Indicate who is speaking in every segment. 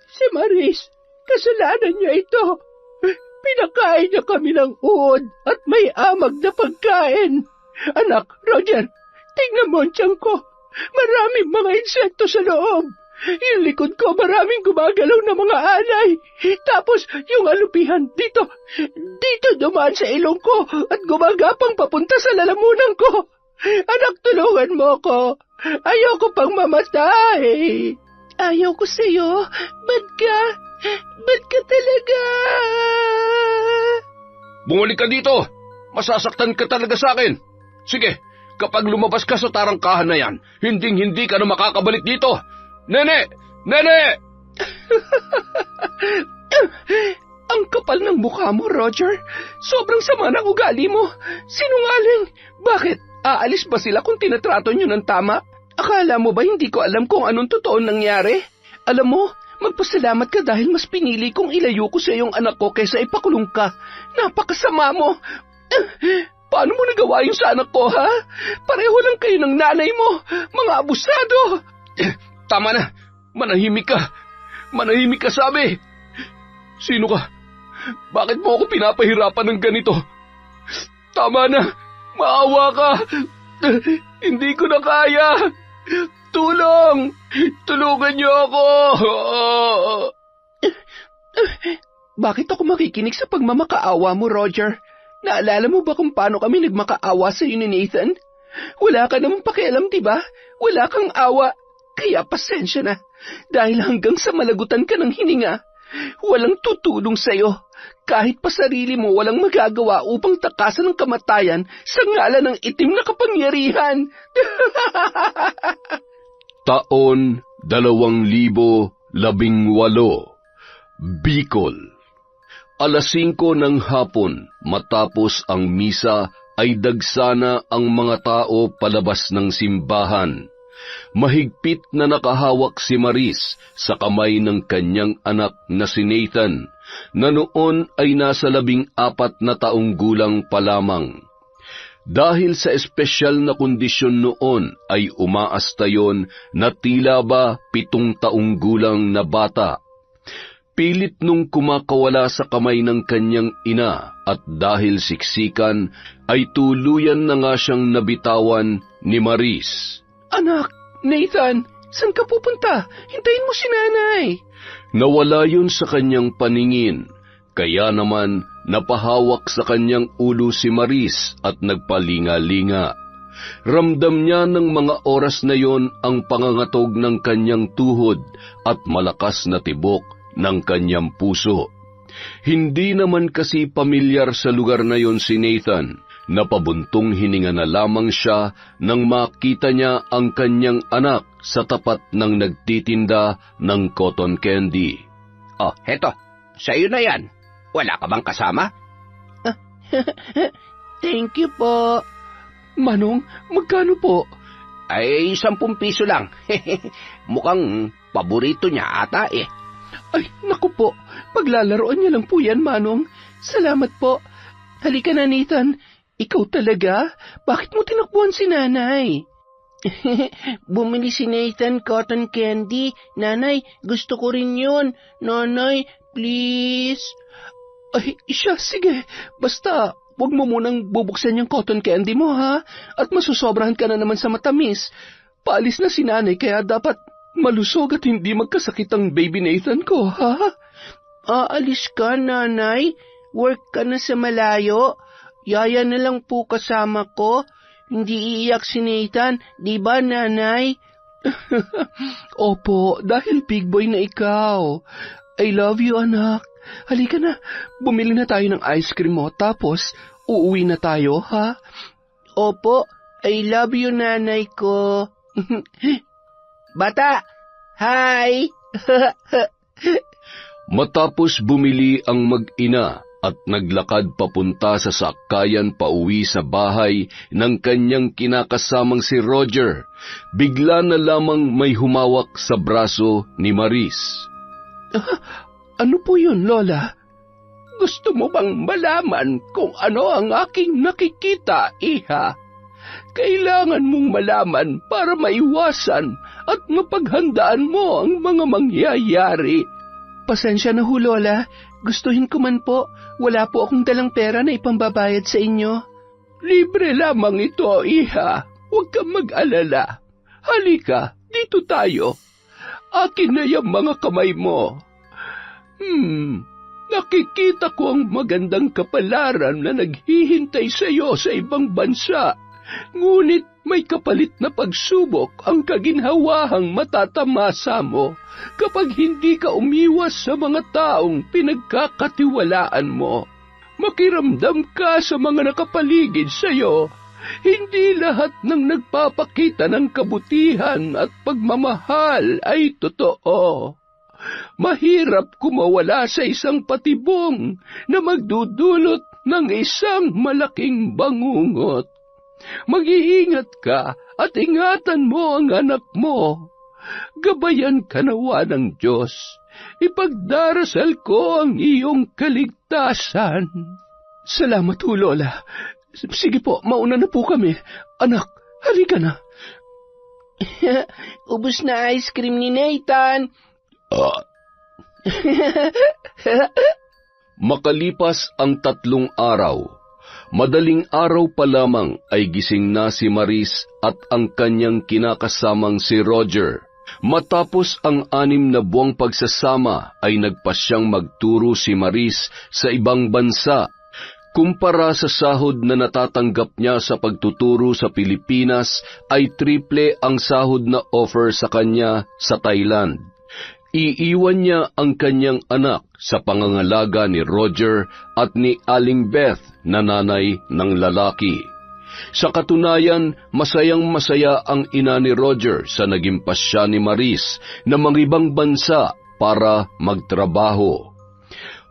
Speaker 1: Si Maris, kasalanan niya ito. Pinakain niya kami ng uod at may amag na pagkain. Anak, Roger, tingnan mo ang tiyan ko. Maraming mga insekto sa loob. Yung likod ko, maraming gumagalaw na mga alay. Tapos, yung alupihan dito dumaan sa ilong ko at gumagapang papunta sa lalamunan ko. Anak, tulungan mo ko. Ayoko pang mamatay. Ayaw ko sa'yo. Bad ka? Bad ka talaga?
Speaker 2: Bumalik ka dito! Masasaktan ka talaga sa akin. Sige, kapag lumabas ka sa tarangkahan na yan, hinding-hindi ka na makakabalik dito. Nene! Nene!
Speaker 1: Ang kapal ng mukha mo, Roger. Sobrang sama ng ugali mo. Sinungaling. Bakit? Aalis ba sila kung tinatrato nyo ng tama? Akala mo ba hindi ko alam kung anong totoong nangyari? Alam mo, magpasalamat ka dahil mas pinili kong ilayo ko sa iyong anak ko kaysa ipakulong ka. Napakasama mo. Paano mo nagawa yun sa anak ko, ha? Pareho lang kayo ng nanay mo. Mga abusado.
Speaker 2: Tama na. Manahimik ka. Manahimik ka, sabi. Sino ka? Bakit mo ako pinapahirapan ng ganito? Tama na. Maawa ka. Hindi ko na kaya. Tulong! Tulungan niyo ako!
Speaker 1: Bakit ako makikinig sa pagmamakaawa mo, Roger? Naalala mo ba kung paano kami nagmakaawa sa iyo ni Nathan? Wala ka namang pakialam, diba? Wala kang awa. Kaya pasensya na. Dahil hanggang sa malagutan ka ng hininga, walang tutulong sa'yo. Kahit pa sarili mo walang magagawa upang takasan ng kamatayan sa ngalan ng itim na kapangyarihan.
Speaker 2: Taon 2018, Bicol. 5:00 ng hapon matapos ang misa ay dagsana ang mga tao palabas ng simbahan. Mahigpit na nakahawak si Maris sa kamay ng kanyang anak na si Nathan, na noon ay nasa 14 na taong gulang pa lamang. Dahil sa espesyal na kondisyon noon ay umaasta yon na tila ba 7 taong gulang na bata. Pilit nung kumakawala sa kamay ng kanyang ina at dahil siksikan ay tuluyan na nga siyang nabitawan ni Maris.
Speaker 1: Anak, Nathan, saan ka pupunta? Hintayin mo si nanay.
Speaker 2: Nawala yun sa kanyang paningin, kaya naman napahawak sa kanyang ulo si Maris at nagpalinga-linga. Ramdam niya ng mga oras na yon ang pangangatog ng kanyang tuhod at malakas na tibok ng kanyang puso. Hindi naman kasi pamilyar sa lugar na yon si Nathan. Napabuntong hininga na lamang siya nang makita niya ang kanyang anak sa tapat ng nagtitinda ng cotton candy.
Speaker 3: Oh, heto. Sa'yo na yan. Wala ka bang kasama?
Speaker 1: Thank you po. Manong, magkano po?
Speaker 3: Ay, 10 piso lang. Mukhang paborito niya ata eh.
Speaker 1: Ay, naku po. Paglalaroan niya lang po yan, Manong. Salamat po. Halika na, Nathan. Ikaw talaga? Bakit mo tinakbuhan si nanay? Bumili si Nathan cotton candy. Nanay, gusto ko rin yun. Nanay, please. Ay, siya, sige. Basta, huwag mo munang bubuksan yung cotton candy mo, ha? At masusobrahan ka na naman sa matamis. Paalis na si nanay, kaya dapat malusog at hindi magkasakit ang baby Nathan ko, ha? Aalis ka, nanay? Work ka na sa malayo? Yaya na lang po kasama ko. Hindi iiyak si Nathan, di ba, nanay? Opo, dahil big boy na ikaw. I love you, anak. Halika na, bumili na tayo ng ice cream mo, tapos uuwi na tayo, ha? Opo, I love you, nanay ko. Bata, hi!
Speaker 2: Matapos bumili ang mag-ina at naglakad papunta sa sakayan pauwi sa bahay ng kanyang kinakasamang si Roger, bigla na lamang may humawak sa braso ni Maris.
Speaker 1: Ano po yun, Lola? Gusto mo bang malaman kung ano ang aking nakikita, iha? Kailangan mong malaman para maiwasan at mapaghandaan mo ang mga mangyayari. Pasensya na ho, Lola. Gustuhin ko man po. Wala po akong dalang pera na ipambabayad sa inyo.
Speaker 3: Libre lamang ito, iha. Huwag kang mag-alala. Halika, dito tayo. Akin na yung mga kamay mo. Nakikita ko ang magandang kapalaran na naghihintay sa iyo sa ibang bansa. Ngunit may kapalit na pagsubok ang kaginhawahang matatamasa mo kapag hindi ka umiwas sa mga taong pinagkakatiwalaan mo. Makiramdam ka sa mga nakapaligid sa iyo. Hindi lahat ng nagpapakita ng kabutihan at pagmamahal ay totoo. Mahirap kumawala sa isang patibong na magdudulot ng isang malaking bangungot. Mag-iingat ka at ingatan mo ang anak mo. Gabayan ka nawa ng Diyos. Ipagdarasal ko ang iyong kaligtasan.
Speaker 1: Salamat ho, Lola. Sige po, mauna na po kami. Anak, halika na.
Speaker 3: Ubus na ice cream ni Nathan.
Speaker 2: Makalipas ang 3 araw, madaling araw pa lamang ay gising na si Maris at ang kanyang kinakasamang si Roger. Matapos ang 6 na buwang pagsasama ay nagpasyang magturo si Maris sa ibang bansa. Kumpara sa sahod na natatanggap niya sa pagtuturo sa Pilipinas ay triple ang sahod na offer sa kanya sa Thailand. Iiwan niya ang kanyang anak sa pangangalaga ni Roger at ni Aling Beth na nanay ng lalaki. Sa katunayan, masayang-masaya ang ina ni Roger sa naging pasya ni Maris na mangibang bansa para magtrabaho.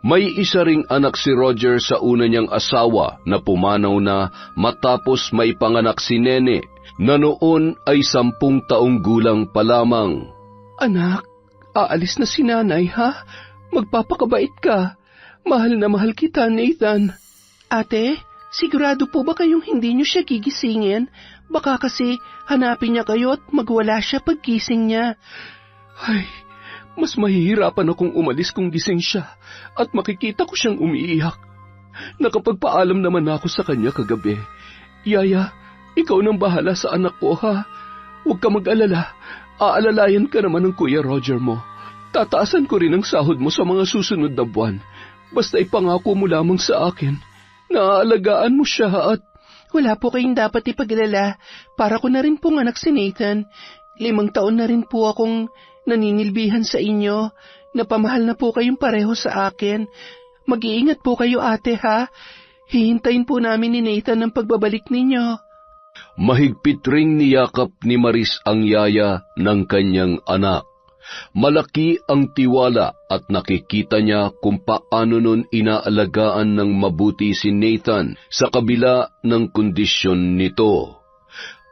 Speaker 2: May isa ring anak si Roger sa una niyang asawa na pumanaw na matapos maipanganak si Nene na noon ay 10 taong gulang pa lamang.
Speaker 1: Anak, aalis na si nanay, ha? Magpapakabait ka. Mahal na mahal kita, Nathan. Ate, sigurado po ba kayong hindi niyo siya gigisingin? Baka kasi hanapin niya kayo at magwala siya pagkising niya. Ay, mas mahihirapan akong umalis kung gising siya at makikita ko siyang umiiyak. Nakapagpaalam naman ako sa kanya kagabi. Yaya, ikaw nang bahala sa anak ko, ha? Huwag ka mag-alala. Aalalayan ka naman ng Kuya Roger mo. Tataasan ko rin ang sahod mo sa mga susunod na buwan. Basta ipangako mo lamang sa akin na aalagaan mo siya at...
Speaker 4: Wala po kayong dapat ipag-alala. Para ko na rin pong anak si Nathan. 5 taon na rin po akong naninilbihan sa inyo. Napamahal na po kayong pareho sa akin. Mag-iingat po kayo, ate, ha? Hihintayin po namin ni Nathan ang pagbabalik ninyo.
Speaker 2: Mahigpit ring niyakap ni Maris ang yaya ng kanyang anak. Malaki ang tiwala at nakikita niya kung paano nun inaalagaan ng mabuti si Nathan sa kabila ng kondisyon nito.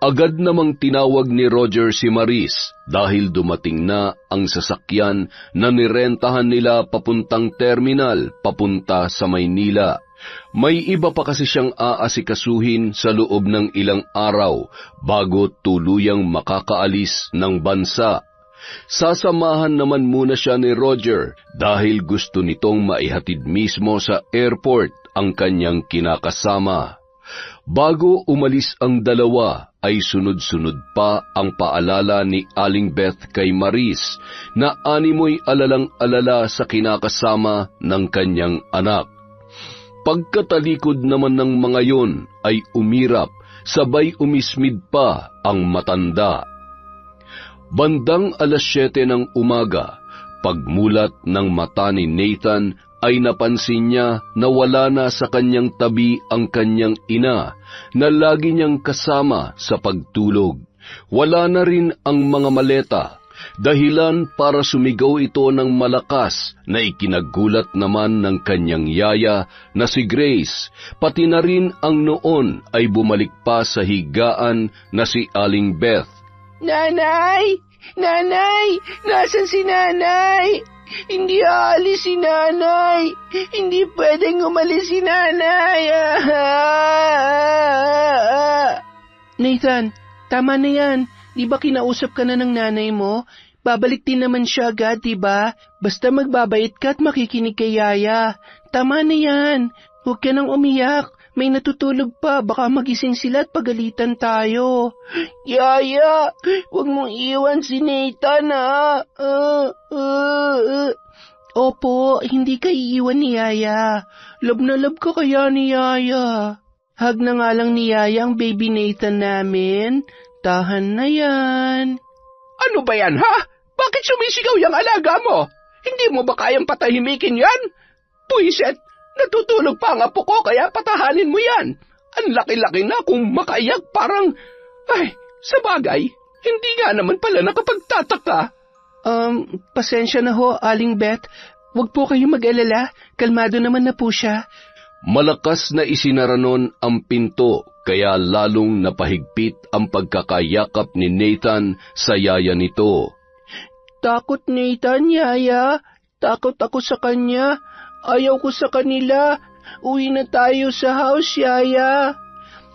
Speaker 2: Agad namang tinawag ni Roger si Maris dahil dumating na ang sasakyan na nirentahan nila papuntang terminal papunta sa Maynila. May iba pa kasi siyang aasikasuhin sa loob ng ilang araw bago tuluyang makakaalis ng bansa. Sasamahan naman muna siya ni Roger dahil gusto nitong maihatid mismo sa airport ang kanyang kinakasama. Bago umalis ang dalawa ay sunod-sunod pa ang paalala ni Aling Beth kay Maris na animoy alalang-alala sa kinakasama ng kanyang anak. Pagkatalikod naman ng mga yon ay umirap, sabay umismid pa ang matanda. Bandang 7:00 ng umaga, pagmulat ng mata ni Nathan ay napansin niya na wala na sa kanyang tabi ang kanyang ina na lagi niyang kasama sa pagtulog. Wala na rin ang mga maleta, dahilan para sumigaw ito ng malakas na ikinagulat naman ng kanyang yaya na si Grace, pati na rin ang noon ay bumalik pa sa higaan na si Aling Beth.
Speaker 4: Nanay! Nanay! Nasaan si nanay? Hindi aalis si nanay. Hindi pwedeng umalis si nanay. Nathan, tama na yan. Di ba kinausap ka na ng nanay mo? babalik din naman siya agad, diba? Basta magbabait ka at makikinig kay Yaya. Tama na yan. Huwag ka nang umiyak. May natutulog pa, baka magising sila at pagalitan tayo. Yaya, huwag mong iwan si Nathan, ha? Opo, hindi ka iiwan ni Yaya. Love na love ka kaya ni Yaya. Hug na nga lang ni Yaya ang baby Nathan namin. Tahan na yan.
Speaker 3: Ano ba yan, ha? Bakit sumisigaw yung alaga mo? Hindi mo ba kayang patahimikin yan? Puiset, natutulog pa ang apo ko kaya patahanin mo yan. Ang laki-laki na kung makaiyak parang... Ay, sa bagay, hindi nga naman pala nakapagtataka.
Speaker 4: Pasensya na ho, Aling Beth. Huwag po kayong mag-alala. Kalmado naman na po siya.
Speaker 2: Malakas na isinara nun ang pinto, kaya lalong napahigpit ang pagkakayakap ni Nathan sa yaya nito.
Speaker 4: Takot, Nathan, Yaya. Takot ako sa kanya. Ayaw ko sa kanila. Uwi na tayo sa house, Yaya.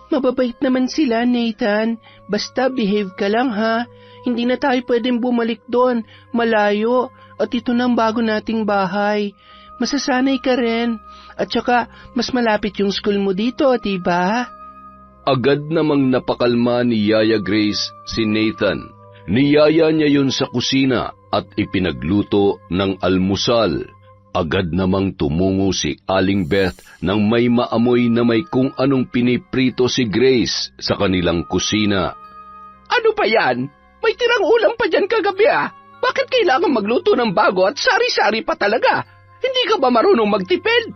Speaker 4: Mababait naman sila, Nathan. Basta behave ka lang, ha? Hindi na tayo pwedeng bumalik doon. Malayo. At ito na ang bago nating bahay. Masasanay ka rin. At saka, mas malapit yung school mo dito, diba?
Speaker 2: Agad namang napakalma ni Yaya Grace si Nathan. Niyaya niya yun sa kusina at ipinagluto ng almusal. Agad namang tumungo si Aling Beth nang may maamoy na may kung anong piniprito si Grace sa kanilang kusina.
Speaker 3: Ano pa yan? May tirang ulam pa dyan kagabi, ah. Bakit kailangan magluto ng bago at sari-sari pa talaga? Hindi ka ba marunong magtipid?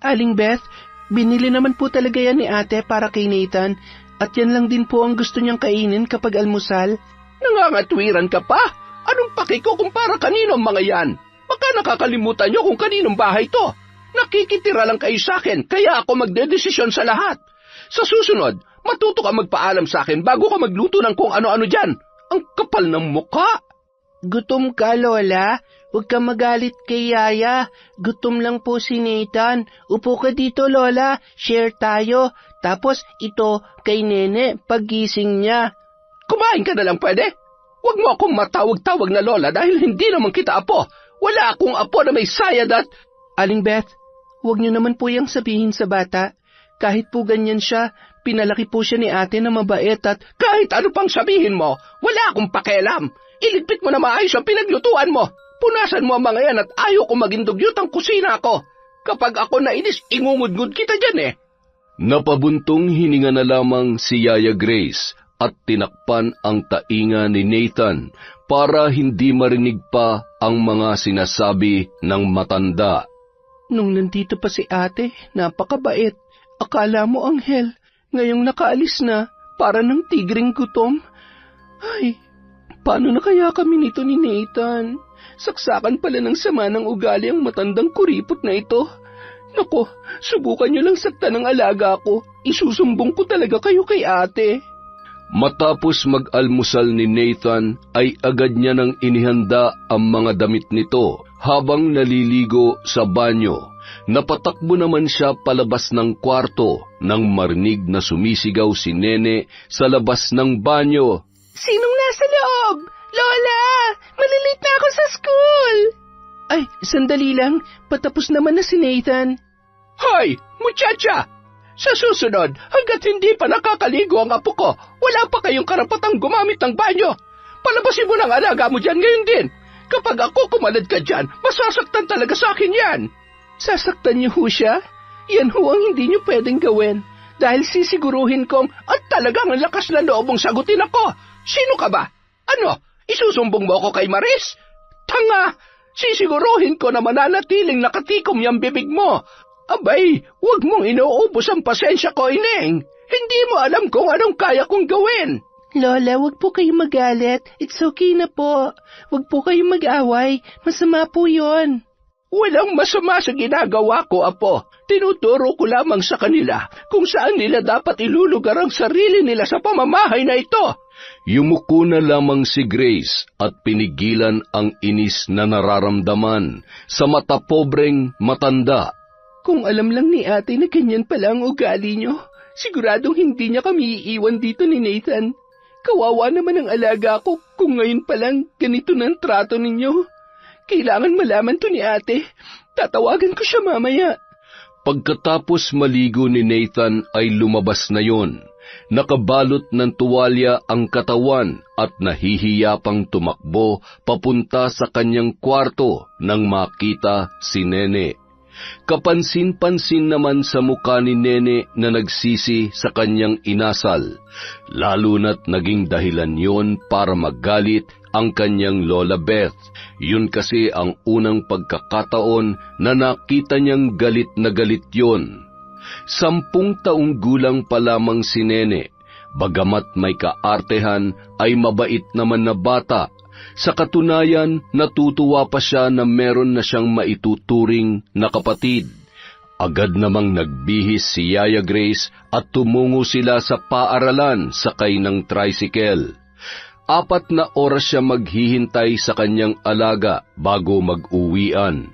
Speaker 4: Aling Beth, binili naman po talaga yan ni ate para kay Nathan at yan lang din po ang gusto niyang kainin kapag almusal.
Speaker 3: Nangangatwiran ka pa? Anong paki ko kung para kanino mga yan? Baka nakakalimutan niyo kung kaninong bahay to. Nakikitira lang kayo sa akin, kaya ako magdedesisyon sa lahat. Sa susunod, matuto ka magpaalam sa akin bago ka magluto ng kung ano-ano dyan. Ang kapal ng mukha.
Speaker 4: Gutom ka, Lola? Huwag ka magalit kay Yaya. Gutom lang po si Nathan. Upo ka dito, Lola. Share tayo. Tapos ito kay Nene paggising niya.
Speaker 3: Kumain ka na lang pwede? Huwag mo akong matawag-tawag na Lola dahil hindi naman kita apo. Wala akong apo na may sayad at...
Speaker 4: Aling Beth, huwag niyo naman po yung sabihin sa bata. Kahit po ganyan siya, pinalaki po siya ni ate na mabait at...
Speaker 3: Kahit ano pang sabihin mo, wala akong pakialam. Iligpit mo na maayos ang pinaglutuan mo. Punasan mo ang mga yan at ayaw ko maging dugyot ang kusina ko. Kapag ako nainis, ingungud-ngud kita dyan eh.
Speaker 2: Napabuntong hininga na lamang si Yaya Grace at tinakpan ang tainga ni Nathan para hindi marinig pa ang mga sinasabi ng matanda.
Speaker 4: Nung nandito pa si ate, napakabait. Akala mo anghel, ngayong nakaalis na, para ng tigring gutom. Ay, paano na kaya kami nito ni Nathan? Saksakan pala ng sama ng ugali ang matandang kuripot na ito. Nako, subukan niyo lang saktan ng alaga ko. Isusumbong ko talaga kayo kay ate.
Speaker 2: Matapos mag-almusal ni Nathan ay agad niya nang inihanda ang mga damit nito habang naliligo sa banyo. Napatakbo naman siya palabas ng kwarto nang marinig na sumisigaw si Nene sa labas ng banyo.
Speaker 4: Sinong nasa loob? Lola, malilate na ako sa school. Ay, sandali lang. Patapos naman na si Nathan.
Speaker 3: Hoy, muchacha! Sa susunod, hanggat hindi pa nakakaligo ang apo ko, wala pa kayong karapatang gumamit ng banyo. Palabasin mo ng alaga mo dyan ngayon din. Kapag ako kumalad ka dyan, masasaktan talaga sa akin yan.
Speaker 4: Sasaktan niyo ho siya? Yan ho ang hindi niyo pwedeng gawin. Dahil sisiguruhin kong at talagang ang lakas na loob mong sagutin ako.
Speaker 3: Sino ka ba? Ano, isusumbong mo ako kay Maris? Tanga! Sisiguruhin ko na mananatiling nakatikom yung bibig mo. Abay, huwag mong inuubos ang pasensya ko, Ineng. Hindi mo alam kung anong kaya kong gawin.
Speaker 4: Lola, huwag po kayong magalit. It's okay na po. Huwag po kayong mag-away. Masama po yon.
Speaker 3: Walang masama sa ginagawa ko, Apo. Tinuturo ko lamang sa kanila kung saan nila dapat ilulugar ang sarili nila sa pamamahay na ito.
Speaker 2: Yumuko na lamang si Grace at pinigilan ang inis na nararamdaman sa matapobreng matanda.
Speaker 4: Kung alam lang ni ate na ganyan pala ang ugali niyo, siguradong hindi niya kami iiwan dito ni Nathan.
Speaker 1: Kawawa naman ang alaga ko kung ngayon pa lang ganito ng trato ninyo. Kailangan malaman to ni ate. Tatawagan ko siya mamaya.
Speaker 2: Pagkatapos maligo ni Nathan ay lumabas na yon. Nakabalot ng tuwalya ang katawan at nahihiya pang tumakbo papunta sa kanyang kwarto nang makita si Nene. Kapansin-pansin naman sa mukha ni Nene na nagsisi sa kanyang inasal, lalo na't naging dahilan yon para magalit ang kanyang Lola Beth. Yun kasi ang unang pagkakataon na nakita niyang galit na galit yon. 10 taong gulang pa lamang si Nene, bagamat may kaartehan ay mabait naman na bata. Sa katunayan, natutuwa pa siya na meron na siyang maituturing na kapatid. Agad namang nagbihis si Yaya Grace at tumungo sila sa paaralan sakay ng tricycle. 4 na oras siya maghihintay sa kanyang alaga bago mag-uwian.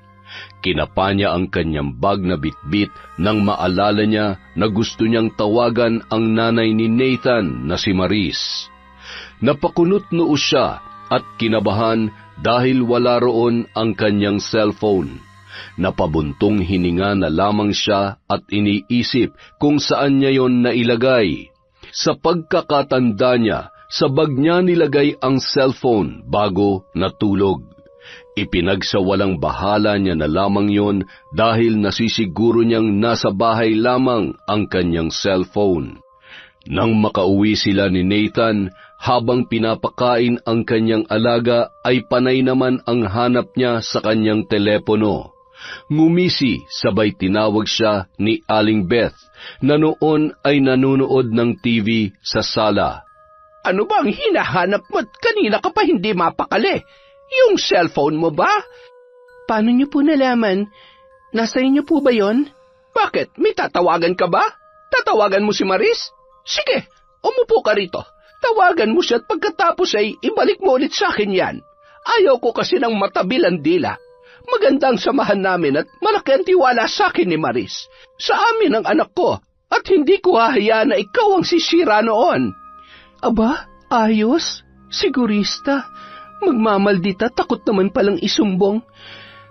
Speaker 2: Kinapa niya ang kanyang bag na bitbit nang maalala niya na gusto niyang tawagan ang nanay ni Nathan na si Maris. Napakunot noo siya at kinabahan dahil wala roon ang kanyang cellphone. Napabuntong hininga na lamang siya at iniisip kung saan niya yon nailagay. Sa pagkakatanda niya, sa bag niya nilagay ang cellphone bago natulog. Ipinagsawalang bahala niya na lamang yon dahil nasisiguro niyang nasa bahay lamang ang kanyang cellphone. Nang makauwi sila ni Nathan, habang pinapakain ang kanyang alaga ay panay naman ang hanap niya sa kanyang telepono. Ngumisi sabay tinawag siya ni Aling Beth na noon ay nanonood ng TV sa sala.
Speaker 1: Ano ba ang hinahanap mo't kanina ka pa hindi mapakali? Yung cellphone mo ba?
Speaker 4: Paano niyo po nalaman? Nasa inyo po ba yon?
Speaker 1: Bakit? May tatawagan ka ba? Tatawagan mo si Maris? Sige, umupo ka rito. Tawagan mo siya at pagkatapos ay ibalik mo ulit sa akin yan. Ayaw ko kasi ng matabilang dila. Magandang samahan namin at malaki ang tiwala sa akin ni Maris. Sa amin ang anak ko at hindi ko hahayaan na ikaw ang sisira noon.
Speaker 4: Aba, ayos. Sigurista. Magmamaldita, takot naman palang isumbong.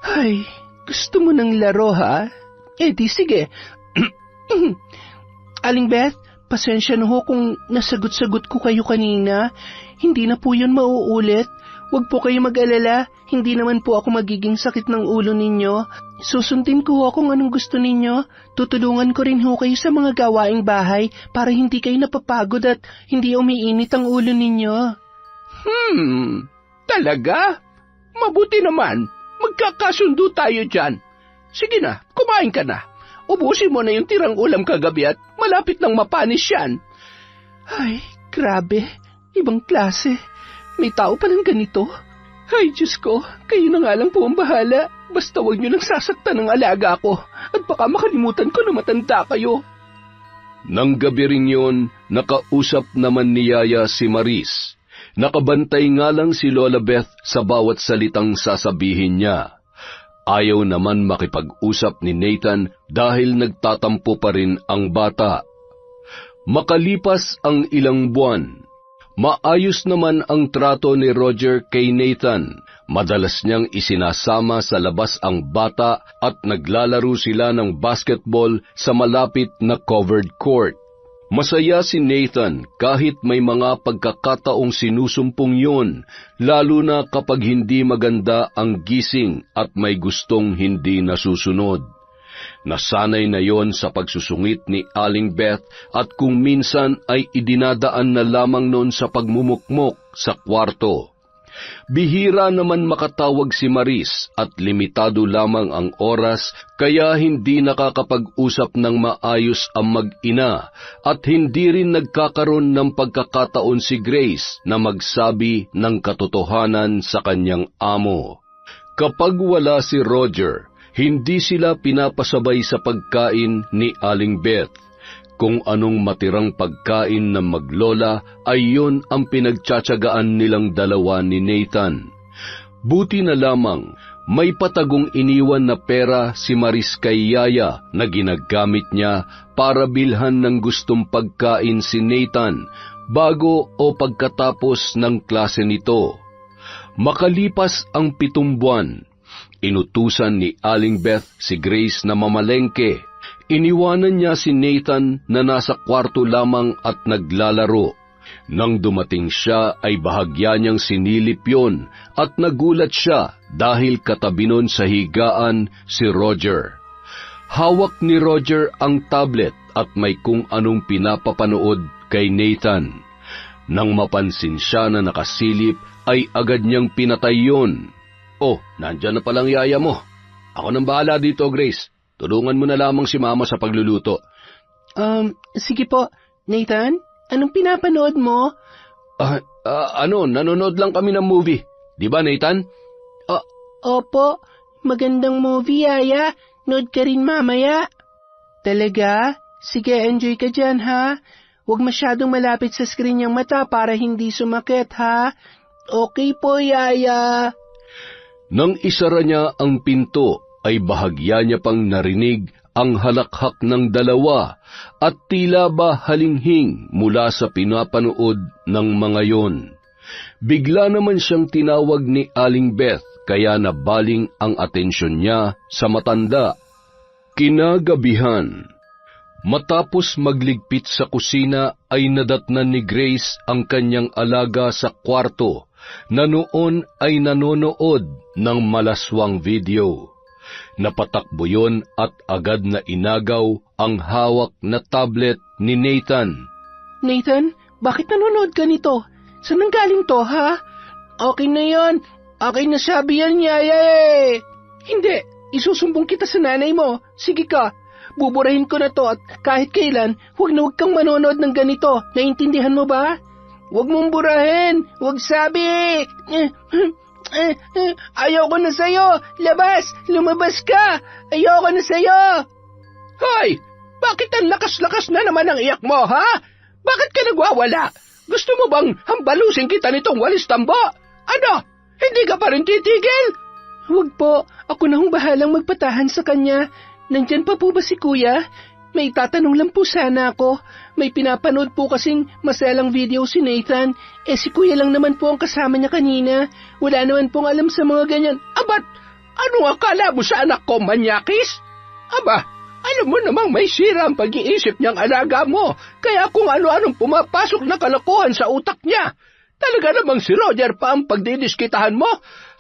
Speaker 4: Ay, gusto mo ng laro ha? Eh di sige. Aling Beth, pasensya na ho kung nasagot-sagot ko kayo kanina. Hindi na po yun mauulit. Huwag po kayo mag-alala. Hindi naman po ako magiging sakit ng ulo ninyo. Susundin ko ho kung anong gusto ninyo. Tutulungan ko rin ho kayo sa mga gawaing bahay para hindi kayo napapagod at hindi umiinit ang ulo ninyo.
Speaker 1: Talaga? Mabuti naman. Magkakasundo tayo dyan. Sige na, kumain ka na. Ubusin mo na yung tirang ulam kagabi at malapit nang mapanis yan.
Speaker 4: Ay, grabe. Ibang klase. May tao palang ganito. Ay, Diyos ko, kayo na nga lang po ang bahala. Basta huwag niyo lang sasaktan ng alaga ko. At baka makalimutan ko na matanda kayo.
Speaker 2: Nang gabi rin yun, nakausap naman ni Yaya si Maris. Nakabantay nga lang si Lola Beth sa bawat salitang sasabihin niya. Ayaw naman makipag-usap ni Nathan dahil nagtatampo pa rin ang bata. Makalipas ang ilang buwan, maayos naman ang trato ni Roger kay Nathan. Madalas niyang isinasama sa labas ang bata at naglalaro sila ng basketball sa malapit na covered court. Masaya si Nathan kahit may mga pagkakataong sinusumpong yun, lalo na kapag hindi maganda ang gising at may gustong hindi nasusunod. Nasanay na yon sa pagsusungit ni Aling Beth at kung minsan ay idinadaan na lamang noon sa pagmumukmok sa kwarto. Bihira naman makatawag si Maris at limitado lamang ang oras kaya hindi nakakapag-usap ng maayos ang mag-ina at hindi rin nagkakaroon ng pagkakataon si Grace na magsabi ng katotohanan sa kanyang amo. Kapag wala si Roger, hindi sila pinapasabay sa pagkain ni Aling Beth. Kung anong matirang pagkain ng maglola ay yun ang pinagtsatsagaan nilang dalawa ni Nathan. Buti na lamang, May patagong iniwan na pera si Maris kay Yaya na ginagamit niya para bilhan ng gustong pagkain si Nathan bago o pagkatapos ng klase nito. Makalipas ang 7 buwan, inutusan ni Aling Beth si Grace na mamalengke. Iniwanan niya si Nathan na nasa kwarto lamang at naglalaro. Nang dumating siya ay bahagya niyang sinilip yon at nagulat siya dahil katabi nun sa higaan si Roger. Hawak ni Roger ang tablet at may kung anong pinapapanood kay Nathan. Nang mapansin siya na nakasilip ay agad niyang pinatay yun. "Oh, nandyan na palang yaya mo. Ako nang bahala dito, Grace. Tulungan mo na lamang si Mama sa pagluluto."
Speaker 4: Sige po, Nathan. Anong pinapanood mo?
Speaker 2: Nanonood lang kami ng movie. Di ba, Nathan?
Speaker 4: Opo, magandang movie, Yaya. Nood ka rin mamaya. Talaga? Sige, enjoy ka dyan, ha? Huwag masyadong malapit sa screen yung mata para hindi sumakit, ha? Okay po, Yaya.
Speaker 2: Nang isara niya ang pinto, ay bahagya niya pang narinig ang halakhak ng dalawa at tila ba halinghing mula sa pinapanood ng mga yon. Bigla naman siyang tinawag ni Aling Beth kaya nabaling ang atensyon niya sa matanda. Kinagabihan, matapos magligpit sa kusina ay nadatnan ni Grace ang kanyang alaga sa kwarto na noon ay nanonood ng malaswang video. Napatakbo yon at agad na inagaw ang hawak na tablet ni Nathan.
Speaker 4: Nathan, bakit nanonood ka nito? Saan nang galing to, ha? Okay na yon. Okay na sabi yan, Yaya eh. Hindi, isusumbong kita sa nanay mo. Sige ka, buburahin ko na to at kahit kailan, huwag kang manonood ng ganito. Naintindihan mo ba? Huwag mong burahin, huwag sabi. Ayoko na sa'yo! Labas! Lumabas ka! Ayoko na sa'yo!
Speaker 3: Hoy! Bakit ang lakas-lakas na naman ang iyak mo, ha? Bakit ka nagwawala? Gusto mo bang hambalusin kita nitong walis tambo? Ano? Hindi ka pa rin titigil?
Speaker 4: Huwag po. Ako na hong bahalang magpatahan sa kanya. Nandyan pa po ba si Kuya? May tatanong lang po sana ako. May pinapanood po kasing masalang video si Nathan. Si Kuya lang naman po ang kasama niya kanina. Wala naman pong alam sa mga ganyan.
Speaker 3: Abat, ano akala mo sa anak ko, manyakis? Aba, alam mo namang may sira ang pag-iisip niyang alaga mo. Kaya kung ano-anong pumapasok na kalokohan sa utak niya. Talaga namang si Roger pa ang pagdidiskitahan mo?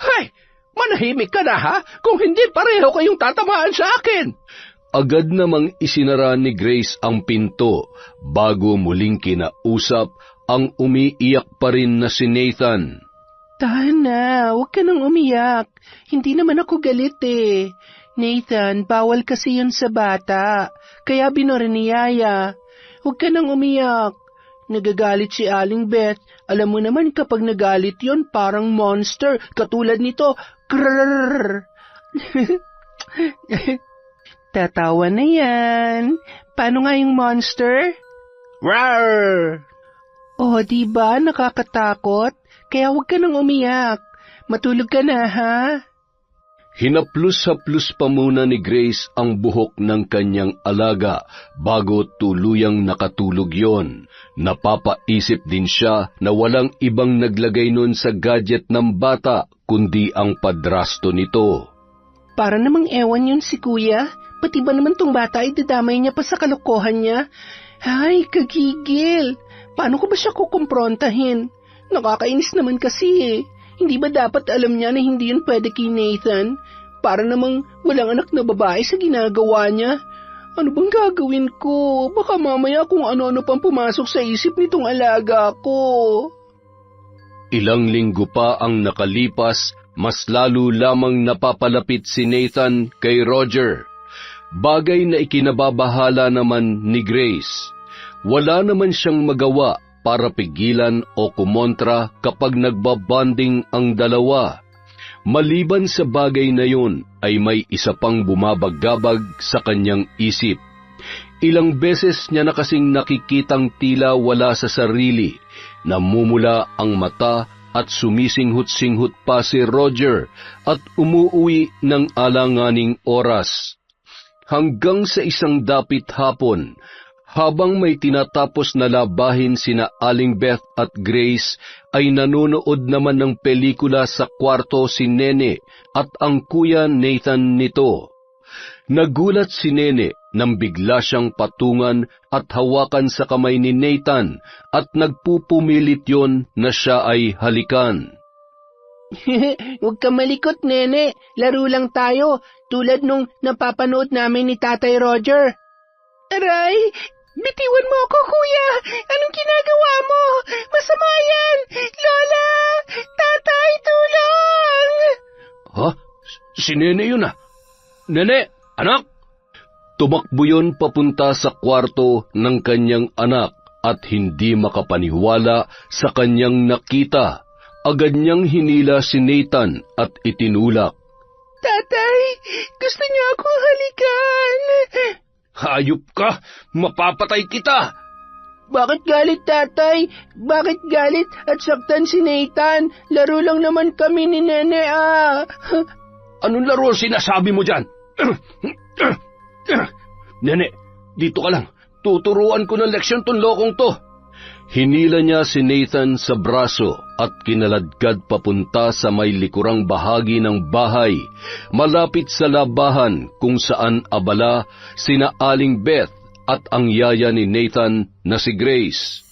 Speaker 3: Hay, manahimik ka na, ha? Kung hindi, pareho kayong tatamaan sa akin.
Speaker 2: Agad namang isinara ni Grace ang pinto bago muling kinausap ang umiiyak pa rin na si Nathan.
Speaker 4: Tahan na, huwag ka nang umiyak. Hindi naman ako galit eh. Nathan, bawal kasi yun sa bata. Kaya binura ni Yaya. Huwag ka nang umiyak. Nagagalit si Aling Beth. Alam mo naman kapag nagalit yun, parang monster. Katulad nito. Krrrr. Tatawa na yan. Paano nga yung monster?
Speaker 3: Rawr!
Speaker 4: Oh, diba? Nakakatakot. Kaya huwag ka nang umiyak. Matulog ka na, ha?
Speaker 2: Hinaplos-haplos pa muna ni Grace ang buhok ng kanyang alaga bago tuluyang nakatulog yon. Napapaisip din siya na walang ibang naglagay nun sa gadget ng bata kundi ang padrasto nito.
Speaker 4: Para namang ewan yun si Kuya. Pati ba naman tong bata ay dadamay niya pa sa kalokohan niya? Ay, kagigil. Paano ko ba siya kukumprontahin? Nakakainis naman kasi eh. Hindi ba dapat alam niya na hindi yun pwede kay Nathan? Para namang walang anak na babae sa ginagawa niya. Ano bang gagawin ko? Baka mamaya kung ano-ano pang pumasok sa isip nitong alaga ko.
Speaker 2: Ilang linggo pa ang nakalipas, mas lalo lamang napapalapit si Nathan kay Roger. Bagay na ikinababahala naman ni Grace. Wala naman siyang magawa para pigilan o kumontra kapag nagbabanding ang dalawa. Maliban sa bagay na yun, ay may isa pang bumabagabag sa kanyang isip. Ilang beses niya na kasing nakikitang tila wala sa sarili, namumula ang mata at sumisinghut-singhut pa si Roger at umuuwi ng alanganing oras. Hanggang sa isang dapit hapon, habang may tinatapos na labahin sina Aling Beth at Grace, ay nanonood naman ng pelikula sa kwarto si Nene at ang kuya Nathan nito. Nagulat si Nene nang bigla siyang patungan at hawakan sa kamay ni Nathan at nagpupumilit yon na siya ay halikan.
Speaker 1: Huwag ka malikot, Nene. Laro lang tayo, tulad nung napapanood namin ni Tatay Roger. Aray, bitiwan mo ako, kuya. Anong ginagawa mo? Masama yan! Lola! Tatay, tulong!
Speaker 2: Ha? Si Nene yun ah. Nene, anak! Tumakbo yun papunta sa kwarto ng kanyang anak at hindi makapaniwala sa kanyang nakita. Agad niyang hinila si Nathan at itinulak.
Speaker 1: Tatay, gusto niya akong halikan.
Speaker 2: Hayop ka! Mapapatay kita!
Speaker 1: Bakit galit, tatay? Bakit galit at saktan si Nathan? Laro lang naman kami ni Nene, ah.
Speaker 2: Anong laro sinasabi mo dyan? Nene, dito ka lang. Tuturuan ko ng leksyon tong lokong to. Hinila niya si Nathan sa braso at kinaladkad papunta sa may likurang bahagi ng bahay, malapit sa labahan kung saan abala sina Aling Beth at ang yaya ni Nathan na si Grace.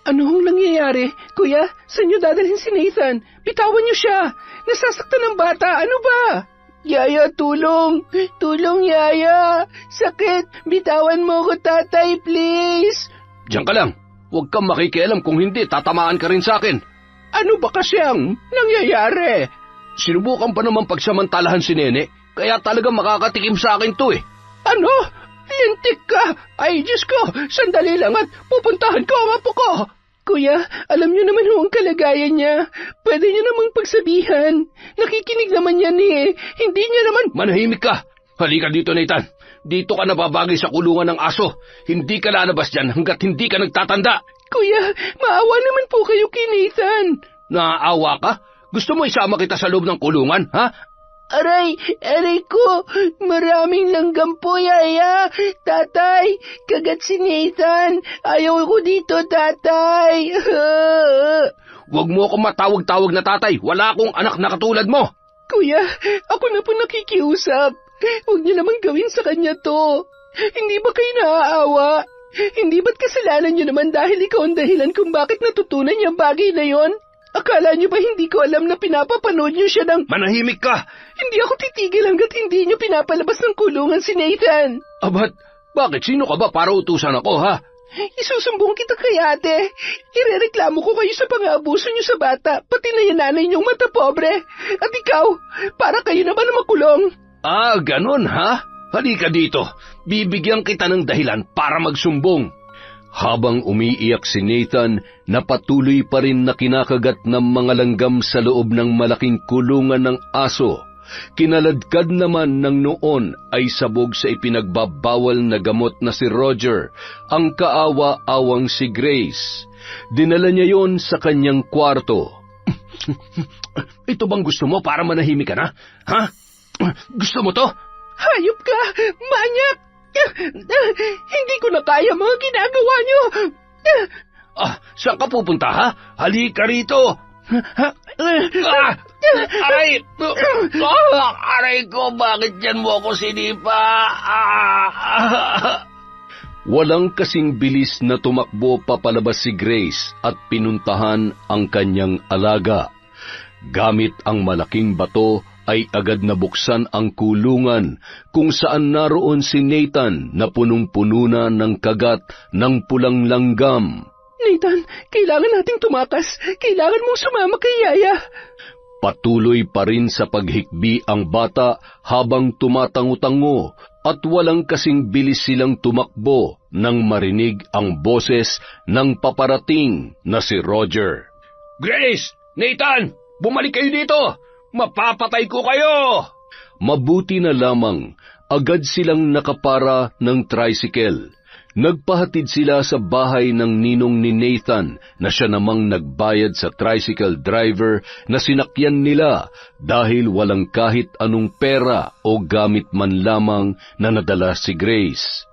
Speaker 1: Ano hong nangyayari? Kuya, saan niyo dadalhin si Nathan? Bitawan niyo siya! Nasasaktan ng bata, ano ba? Yaya, tulong! Tulong, Yaya! Sakit! Bitawan mo ko, tatay, please!
Speaker 2: Diyan ka lang! Huwag kang makikialam, kung hindi, tatamaan ka rin sa akin.
Speaker 1: Ano ba kasyang nangyayari?
Speaker 2: Sinubukan pa naman pagsamantalahan si Nene, kaya talagang makakatikim sa akin to eh.
Speaker 1: Ano? Lintik ka! Ay, Diyos ko! Sandali lang at pupuntahan ko ang apo ko! Kuya, alam niyo naman ho ang kalagayan niya. Pwede niyo namang pagsabihan. Nakikinig naman yan eh. Hindi niya naman...
Speaker 2: Manahimik ka! Halika dito, Nathan. Dito ka nababagay sa kulungan ng aso. Hindi ka lalabas dyan hanggat hindi ka nagtatanda.
Speaker 1: Kuya, maawa naman po kayo kay Nathan.
Speaker 2: Naaawa ka? Gusto mo isama kita sa loob ng kulungan, ha?
Speaker 1: Aray ko, maraming langgam po, Yaya. Tatay, kagat si Nathan. Ayaw ko dito, tatay.
Speaker 2: Huwag mo akong matawag-tawag na tatay. Wala akong anak na katulad mo.
Speaker 1: Kuya, ako na po nakikiusap. Huwag niyo naman gawin sa kanya to. Hindi ba kayo naaawa? Hindi ba't kasalanan niyo naman dahil ikaw ang dahilan kung bakit natutunan niya bagay na yon? Akala niyo ba hindi ko alam na pinapapanood niyo siya ng...
Speaker 2: Manahimik ka!
Speaker 1: Hindi ako titigil hanggat hindi niyo pinapalabas ng kulungan si Nathan.
Speaker 2: Abat, bakit? Sino ka ba para utusan ako, ha?
Speaker 1: Isusumbong kita kay ate. Irereklamo ko kayo sa pang-aabuso niyo sa bata, pati na yung nanay niyong mata pobre. At ikaw, para kayo naman na makulong.
Speaker 2: Ah, ganun ha? Halika dito. Bibigyan kita ng dahilan para magsumbong. Habang umiiyak si Nathan, napatuloy pa rin na kinakagat ng mga langgam sa loob ng malaking kulungan ng aso. Kinaladkad naman ng noon ay sabog sa ipinagbabawal na gamot na si Roger, ang kaawa-awang si Grace. Dinala niya yon sa kanyang kwarto. Ito bang gusto mo para manahimik ka na? Ha? Gusto mo to?
Speaker 1: Hayop ka! Manyak! Hindi ko na kaya mga ginagawa niyo!
Speaker 2: Saan ka pupunta, ha? Halika rito! Aray! Aray ko, bakit yan mo ako sinipa? Walang kasing bilis na tumakbo papalabas si Grace at pinuntahan ang kanyang alaga. Gamit ang malaking bato, ay agad nabuksan ang kulungan kung saan naroon si Nathan na punong-puno na ng kagat ng pulang langgam.
Speaker 1: Nathan, kailangan nating tumakas. Kailangan mong sumama kay Yaya.
Speaker 2: Patuloy pa rin sa paghikbi ang bata habang tumatango-tango at walang kasing bilis silang tumakbo nang marinig ang boses ng paparating na si Roger. Grace! Nathan! Bumalik kayo dito! Mapapatay ko kayo! Mabuti na lamang, agad silang nakapara ng tricycle. Nagpahatid sila sa bahay ng ninong ni Nathan na siya namang nagbayad sa tricycle driver na sinakyan nila dahil walang kahit anong pera o gamit man lamang na nadala si Grace.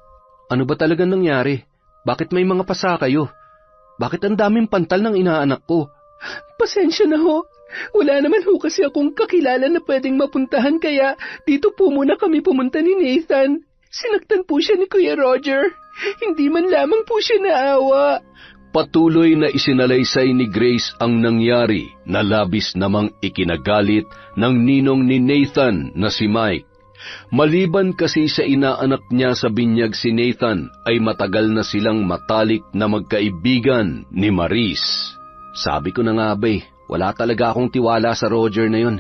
Speaker 1: Ano ba talagang nangyari? Bakit may mga pasa kayo? Bakit ang daming pantal ng inaanak ko? Pasensya na ho. Wala naman ho kasi akong kakilala na pwedeng mapuntahan kaya dito po muna kami pumunta ni Nathan. Sinaktan po siya ni Kuya Roger. Hindi man lamang po siya naawa.
Speaker 2: Patuloy na isinalaysay ni Grace ang nangyari na labis namang ikinagalit ng ninong ni Nathan na si Mike. Maliban kasi sa inaanak niya sa binyag si Nathan ay matagal na silang matalik na magkaibigan ni Maris.
Speaker 1: Sabi ko na nga ba wala talaga akong tiwala sa Roger na yun.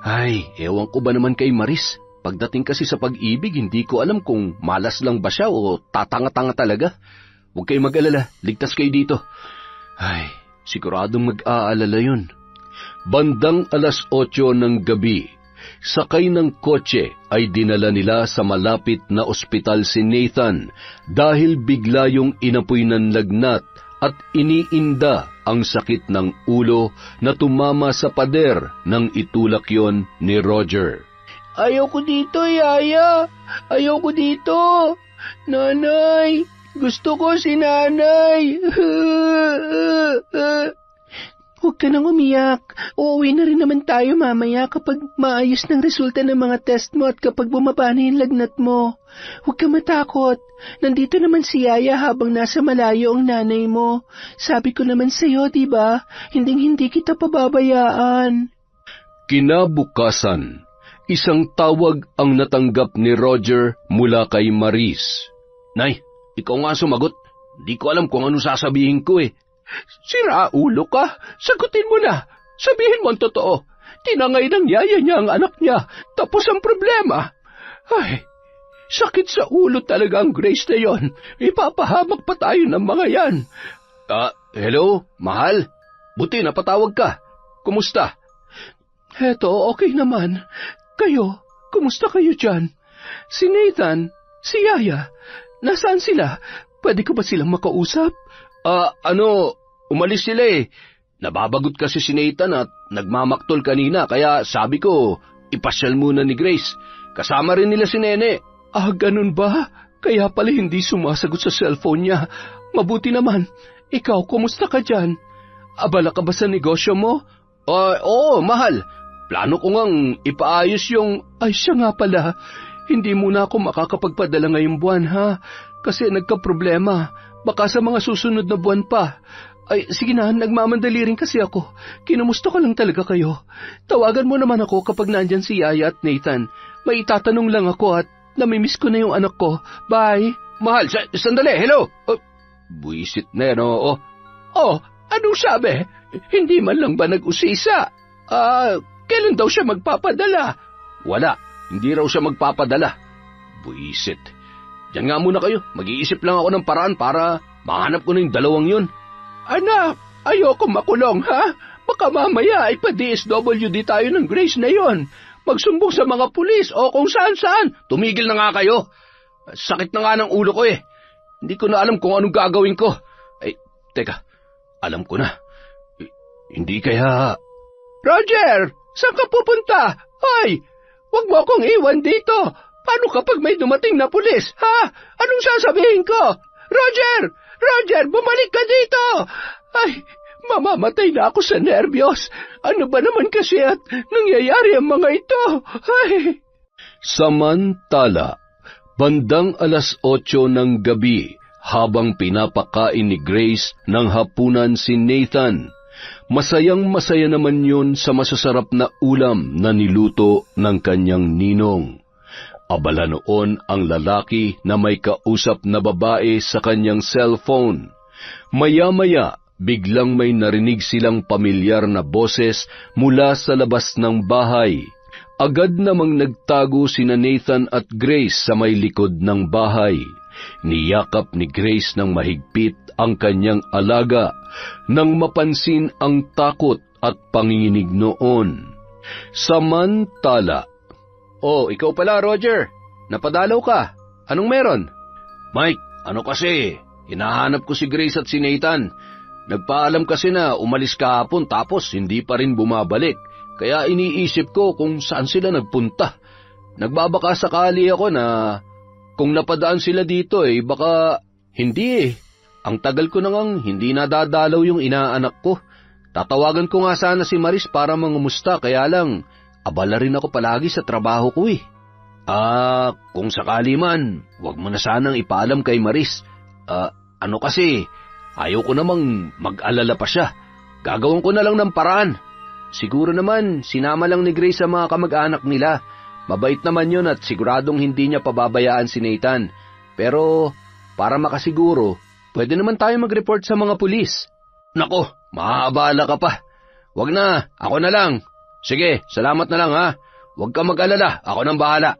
Speaker 1: Ay, ewan ko ba naman kay Maris? Pagdating kasi sa pag-ibig, hindi ko alam kung malas lang ba siya o tatanga-tanga talaga. Huwag kayong mag-alala, ligtas kayo dito. Ay, siguradong mag-aalala yun.
Speaker 2: Bandang 8:00 ng gabi, sakay ng kotse ay dinala nila sa malapit na ospital si Nathan dahil bigla yung inapoy ng lagnat at iniinda ang sakit ng ulo na tumama sa pader nang itulak yon ni Roger.
Speaker 3: Ayaw ko dito, Yaya. Ayaw ko dito. Nanay, gusto ko si Nanay.
Speaker 4: Huwag ka nang umiyak. Uuwi na rin naman tayo mamaya kapag maayos ng resulta ng mga test mo at kapag bumaba na yung lagnat mo. Huwag ka matakot. Nandito naman si Yaya habang nasa malayo ang nanay mo. Sabi ko naman sa'yo, diba? Hinding-hindi kita pababayaan.
Speaker 2: Kinabukasan, isang tawag ang natanggap ni Roger mula kay Maris.
Speaker 1: Nay, ikaw nga sumagot. Di ko alam kung ano sasabihin ko
Speaker 3: Sira ulo ka. Sagutin mo na. Sabihin mo ang totoo. Tinangay ng yaya niya ang anak niya. Tapos ang problema. Ay, sakit sa ulo talaga ang Grace na yon. Ipapahamak pa tayo ng mga yan.
Speaker 1: Hello, mahal. Buti napatawag ka. Kumusta?
Speaker 3: Heto, okay naman. Kayo, kumusta kayo dyan? Si Nathan, si Yaya, nasaan sila? Pwede ko ba silang makausap?
Speaker 1: Umalis sila Nababagot kasi si Nathan at nagmamaktol kanina kaya sabi ko, ipasyal muna ni Grace. Kasama rin nila si Nene.
Speaker 3: Ganun ba? Kaya pala hindi sumasagot sa cellphone niya. Mabuti naman. Ikaw, kumusta ka dyan? Abala ka ba sa negosyo mo?
Speaker 1: Oo, mahal. Plano ko ngang ipaayos yung...
Speaker 3: Ay, siya nga pala. Hindi muna ako makakapagpadala ngayong buwan, ha? Kasi nagka-problema. Baka sa mga susunod na buwan pa. Ay, sige na, nagmamandali rin kasi ako. Kinumusta ko lang talaga kayo. Tawagan mo naman ako kapag nandyan si Yaya at Nathan. May itatanong lang ako at namimiss ko na yung anak ko. Bye.
Speaker 1: Mahal, sandali, hello. Buisit na yan,
Speaker 3: anong sabi? Hindi man lang ba nag-usisa? Kailan daw siya magpapadala?
Speaker 1: Wala, hindi raw siya magpapadala. Buisit. Diyan nga muna kayo, mag-iisip lang ako ng paraan para mahanap ko na yung dalawang yun.
Speaker 3: Anak, ayoko makulong, ha? Baka mamaya ay pa-DSWD tayo ng Grace na yon. Magsumbong sa mga pulis o kung saan-saan.
Speaker 1: Tumigil na nga kayo. Sakit na nga ng ulo ko Hindi ko na alam kung anong gagawin ko. Ay, teka, alam ko na. Hindi kaya...
Speaker 3: Roger, saan ka pupunta? Ay, wag mo akong iwan dito. Paano kapag may dumating na pulis, ha? Anong sasabihin ko? Roger! Roger, bumalik ka dito! Ay, mamamatay na ako sa nerbiyos. Ano ba naman kasi at nangyayari ang mga ito? Ay!
Speaker 2: Samantala, bandang 8:00 ng gabi, habang pinapakain ni Grace ng hapunan si Nathan, masayang-masaya naman yun sa masasarap na ulam na niluto ng kanyang ninong. Abala noon ang lalaki na may kausap na babae sa kanyang cellphone. Maya-maya, biglang may narinig silang pamilyar na boses mula sa labas ng bahay. Agad namang nagtago sina Nathan at Grace sa may likod ng bahay. Niyakap ni Grace ng mahigpit ang kanyang alaga nang mapansin ang takot at panginginig noon. Samantala,
Speaker 1: ikaw pala, Roger. Napadalaw ka. Anong meron?
Speaker 2: Mike, Ano kasi, hinahanap ko si Grace at si Nathan. Nagpaalam kasi na umalis kahapon tapos hindi pa rin bumabalik. Kaya iniisip ko kung saan sila nagpunta. Nagbabaka sakali ako na kung napadaan sila dito baka hindi Ang tagal ko na ngang hindi nadadalaw yung inaanak ko. Tatawagan ko nga sana si Maris para mangumusta kaya lang abala rin ako palagi sa trabaho ko . Kung sakali man, wag mo na sanang ipaalam kay Maris. Ano kasi, ayaw ko namang mag-alala pa siya. Gagawin ko na lang ng paraan. Siguro naman, sinama lang ni Grace sa mga kamag-anak nila. Mabait naman yun at siguradong hindi niya pababayaan si Nathan. Pero, para makasiguro, pwede naman tayo mag-report sa mga pulis. Nako, maaabala ka pa. Wag na, ako na lang. Sige, salamat na lang ha. Huwag ka mag-alala, ako nang bahala.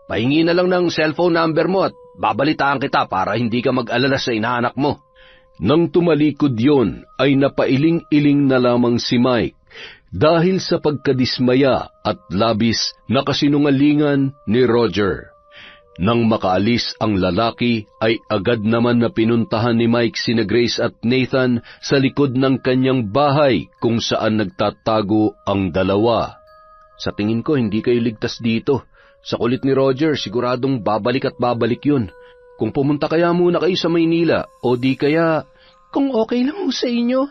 Speaker 2: Pahingi na lang ng cellphone number mo at babalitaan kita para hindi ka mag-alala sa inaanak mo. Nang tumalikod yon, ay napailing-iling na lamang si Mike dahil sa pagkadismaya at labis na kasinungalingan ni Roger. Nang makaalis ang lalaki, ay agad naman na pinuntahan ni Mike sina Grace at Nathan sa likod ng kanyang bahay kung saan nagtatago ang dalawa. Sa tingin ko, hindi kayo ligtas dito. Sa kulit ni Roger, siguradong babalik at babalik yun. Kung pumunta kaya muna kayo sa Maynila, o di kaya...
Speaker 1: Kung okay lang ho sa inyo,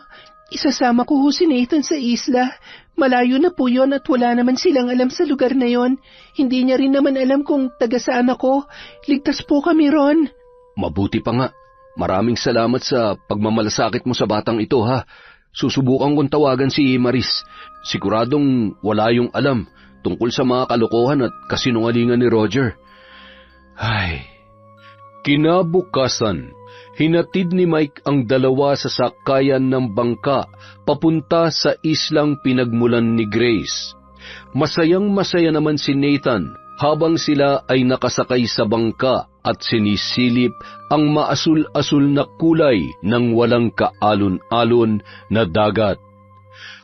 Speaker 1: isasama ko ho si Nathan sa isla. Malayo na po yon at wala naman silang alam sa lugar na yon. Hindi niya rin naman alam kung taga saan ako. Ligtas po kami ron.
Speaker 2: Mabuti pa nga. Maraming salamat sa pagmamalasakit mo sa batang ito ha. Susubukan kong tawagan si Maris. Siguradong wala yung alam tungkol sa mga kalokohan at kasinungalingan ni Roger. Kinabukasan, hinatid ni Mike ang dalawa sa sakayan ng bangka papunta sa islang pinagmulan ni Grace. Masayang-masaya naman si Nathan habang sila ay nakasakay sa bangka at sinisilip ang maasul-asul na kulay ng walang kaalon-alon na dagat.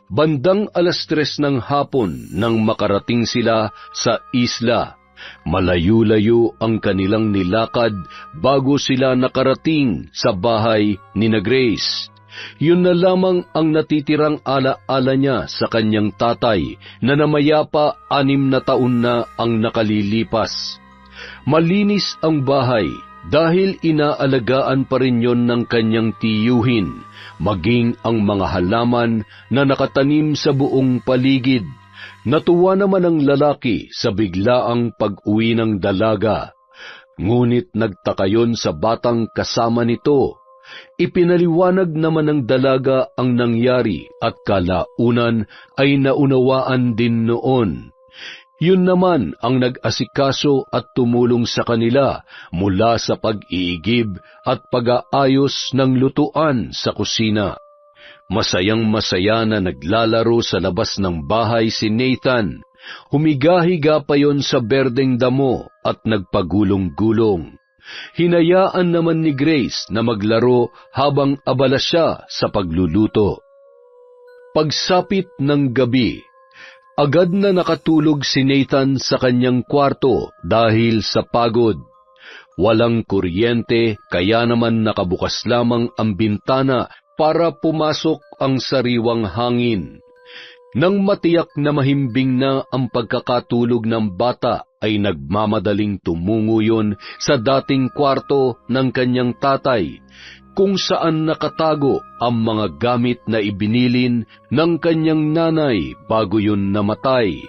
Speaker 2: Bandang 3:00 ng hapon nang makarating sila sa isla. Malayo-layo ang kanilang nilakad bago sila nakarating sa bahay ni na Grace. Yun na lamang ang natitirang ala-ala niya sa kanyang tatay na namayapa 6 na taon na ang nakalilipas. Malinis ang bahay dahil inaalagaan pa rin yon ng kanyang tiyuhin, maging ang mga halaman na nakatanim sa buong paligid. Natuwa naman ang lalaki sa biglaang pag-uwi ng dalaga. Ngunit nagtaka yon sa batang kasama nito. Ipinaliwanag naman ng dalaga ang nangyari at kalaunan ay naunawaan din noon. Yun naman ang nag-asikaso at tumulong sa kanila mula sa pag-iigib at pag-aayos ng lutuan sa kusina. Masayang-masaya na naglalaro sa labas ng bahay si Nathan. Humiga-higa pa yon sa berdeng damo at nagpagulong-gulong. Hinayaan naman ni Grace na maglaro habang abala siya sa pagluluto. Pagsapit ng gabi, agad na nakatulog si Nathan sa kanyang kwarto dahil sa pagod. Walang kuryente kaya naman nakabukas lamang ang bintana para pumasok ang sariwang hangin. Nang matiyak na mahimbing na ang pagkakatulog ng bata, ay nagmamadaling tumungo yon sa dating kwarto ng kanyang tatay, kung saan nakatago ang mga gamit na ibinilin ng kanyang nanay bago yon namatay.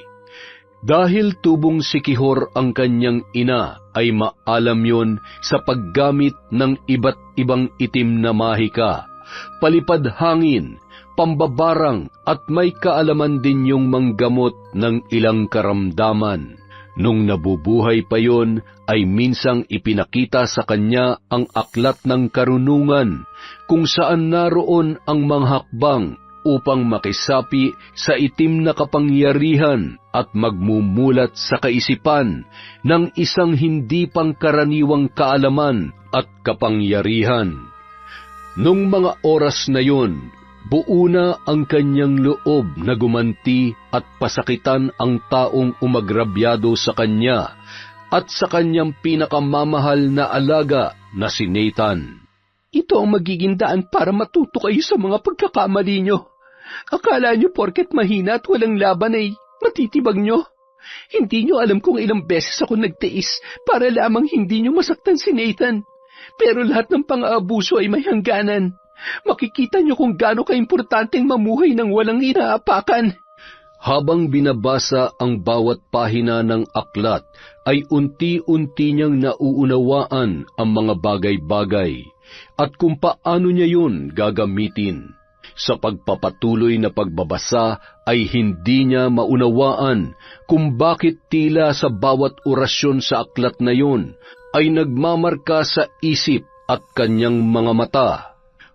Speaker 2: Dahil tubong sikihor ang kanyang ina, ay maalam yon sa paggamit ng iba't ibang itim na mahika, palipad hangin, pambabarang at may kaalaman din yung manggamot ng ilang karamdaman. Nung nabubuhay pa yon, ay minsang ipinakita sa kanya ang aklat ng karunungan kung saan naroon ang mga hakbang upang makisapi sa itim na kapangyarihan at magmumulat sa kaisipan ng isang hindi pangkaraniwang kaalaman at kapangyarihan. Nung mga oras na yon, buo na ang kanyang loob na gumanti at pasakitan ang taong umagrabyado sa kanya at sa kanyang pinakamamahal na alaga na si Nathan.
Speaker 3: Ito ang magiging daan para matuto kayo sa mga pagkakamali nyo. Akala nyo porket mahina at walang laban ay matitibag nyo. Hindi nyo alam kung ilang beses ako nagtiis para lamang hindi nyo masaktan si Nathan. Pero lahat ng pang-aabuso ay may hangganan. Makikita nyo kung gaano kaimportanteng mamuhay ng walang inaapakan.
Speaker 2: Habang binabasa ang bawat pahina ng aklat, ay unti-unti niyang nauunawaan ang mga bagay-bagay at kung paano niya yun gagamitin. Sa pagpapatuloy na pagbabasa ay hindi niya maunawaan kung bakit tila sa bawat orasyon sa aklat na yun ay nagmamarka sa isip at kanyang mga mata.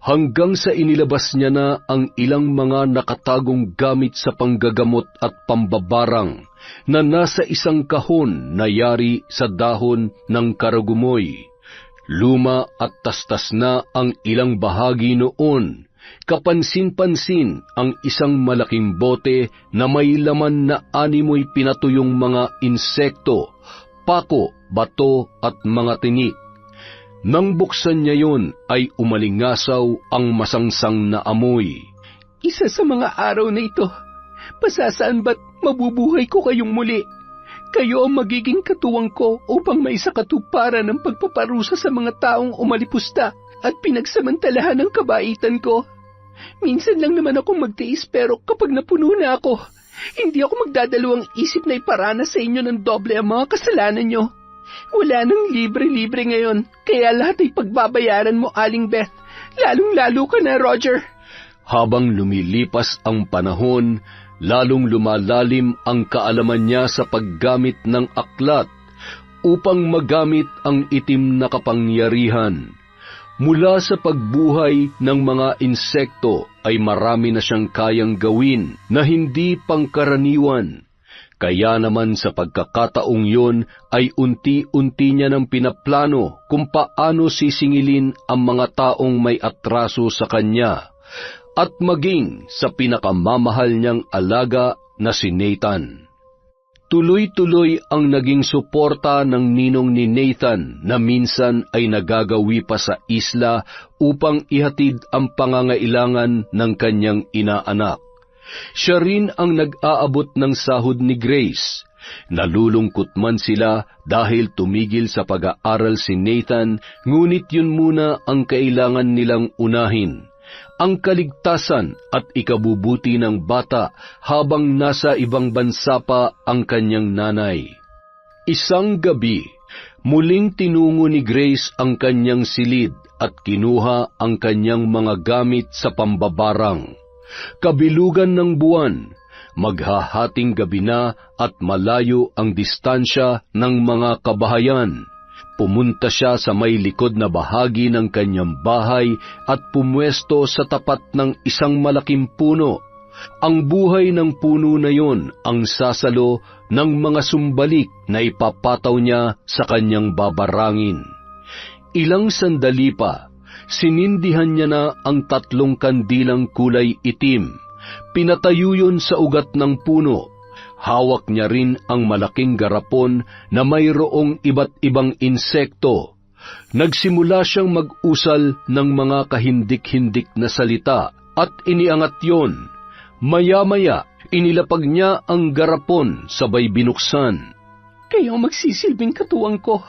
Speaker 2: Hanggang sa inilabas niya na ang ilang mga nakatagong gamit sa panggagamot at pambabarang na nasa isang kahon na yari sa dahon ng karagumoy. Luma at tastas na ang ilang bahagi noon. Kapansin-pansin ang isang malaking bote na may laman na 6 pinatuyong mga insekto, pako, bato at mga tinik. Nang buksan niya yon ay umalingasaw ang masangsang na amoy.
Speaker 3: Isa sa mga araw na ito, pasasaan ba't mabubuhay ko kayong muli? Kayo ang magiging katuwang ko upang maisakatuparan ng pagpaparusa sa mga taong umalipusta at pinagsamantalahan ng kabaitan ko. Minsan lang naman akong magtiis pero kapag napuno na ako, hindi ako magdadalawang isip na iparana sa inyo ng doble ang mga kasalanan nyo. Wala nang libre-libre ngayon, kaya lahat ay pagbabayaran mo, Aling Beth. Lalong-lalo ka na, Roger.
Speaker 2: Habang lumilipas ang panahon, lalong lumalalim ang kaalaman niya sa paggamit ng aklat upang magamit ang itim na kapangyarihan. Mula sa pagbuhay ng mga insekto ay marami na siyang kayang gawin na hindi pangkaraniwan. Kaya naman sa pagkakataong yon ay unti-unti niya nang pinaplano kung paano sisingilin ang mga taong may atraso sa kanya at maging sa pinakamamahal niyang alaga na si Nathan. Tuloy-tuloy ang naging suporta ng ninong ni Nathan na minsan ay nagagawi pa sa isla upang ihatid ang pangangailangan ng kanyang inaanak. Siya rin ang nag-aabot ng sahod ni Grace. Nalulungkot man sila dahil tumigil sa pag-aaral si Nathan, ngunit yun muna ang kailangan nilang unahin. Ang kaligtasan at ikabubuti ng bata habang nasa ibang bansa pa ang kanyang nanay. Isang gabi, muling tinungo ni Grace ang kanyang silid at kinuha ang kanyang mga gamit sa pambabarang. Kabilugan ng buwan, maghahating gabi na at malayo ang distansya ng mga kabahayan. Pumunta siya sa may likod na bahagi ng kanyang bahay at pumwesto sa tapat ng isang malaking puno. Ang buhay ng puno na yon ang sasalo ng mga sumbalik na ipapataw niya sa kanyang babarangin. Ilang sandali pa, sinindihan niya na ang 3 kandilang kulay itim. Pinatayo yun sa ugat ng puno. Hawak niya rin ang malaking garapon na mayroong iba't ibang insekto. Nagsimula siyang mag-usal ng mga kahindik-hindik na salita at iniangat yon. Maya-maya, inilapag niya ang garapon sabay binuksan.
Speaker 3: Kayo magsisilbing katuwang ko.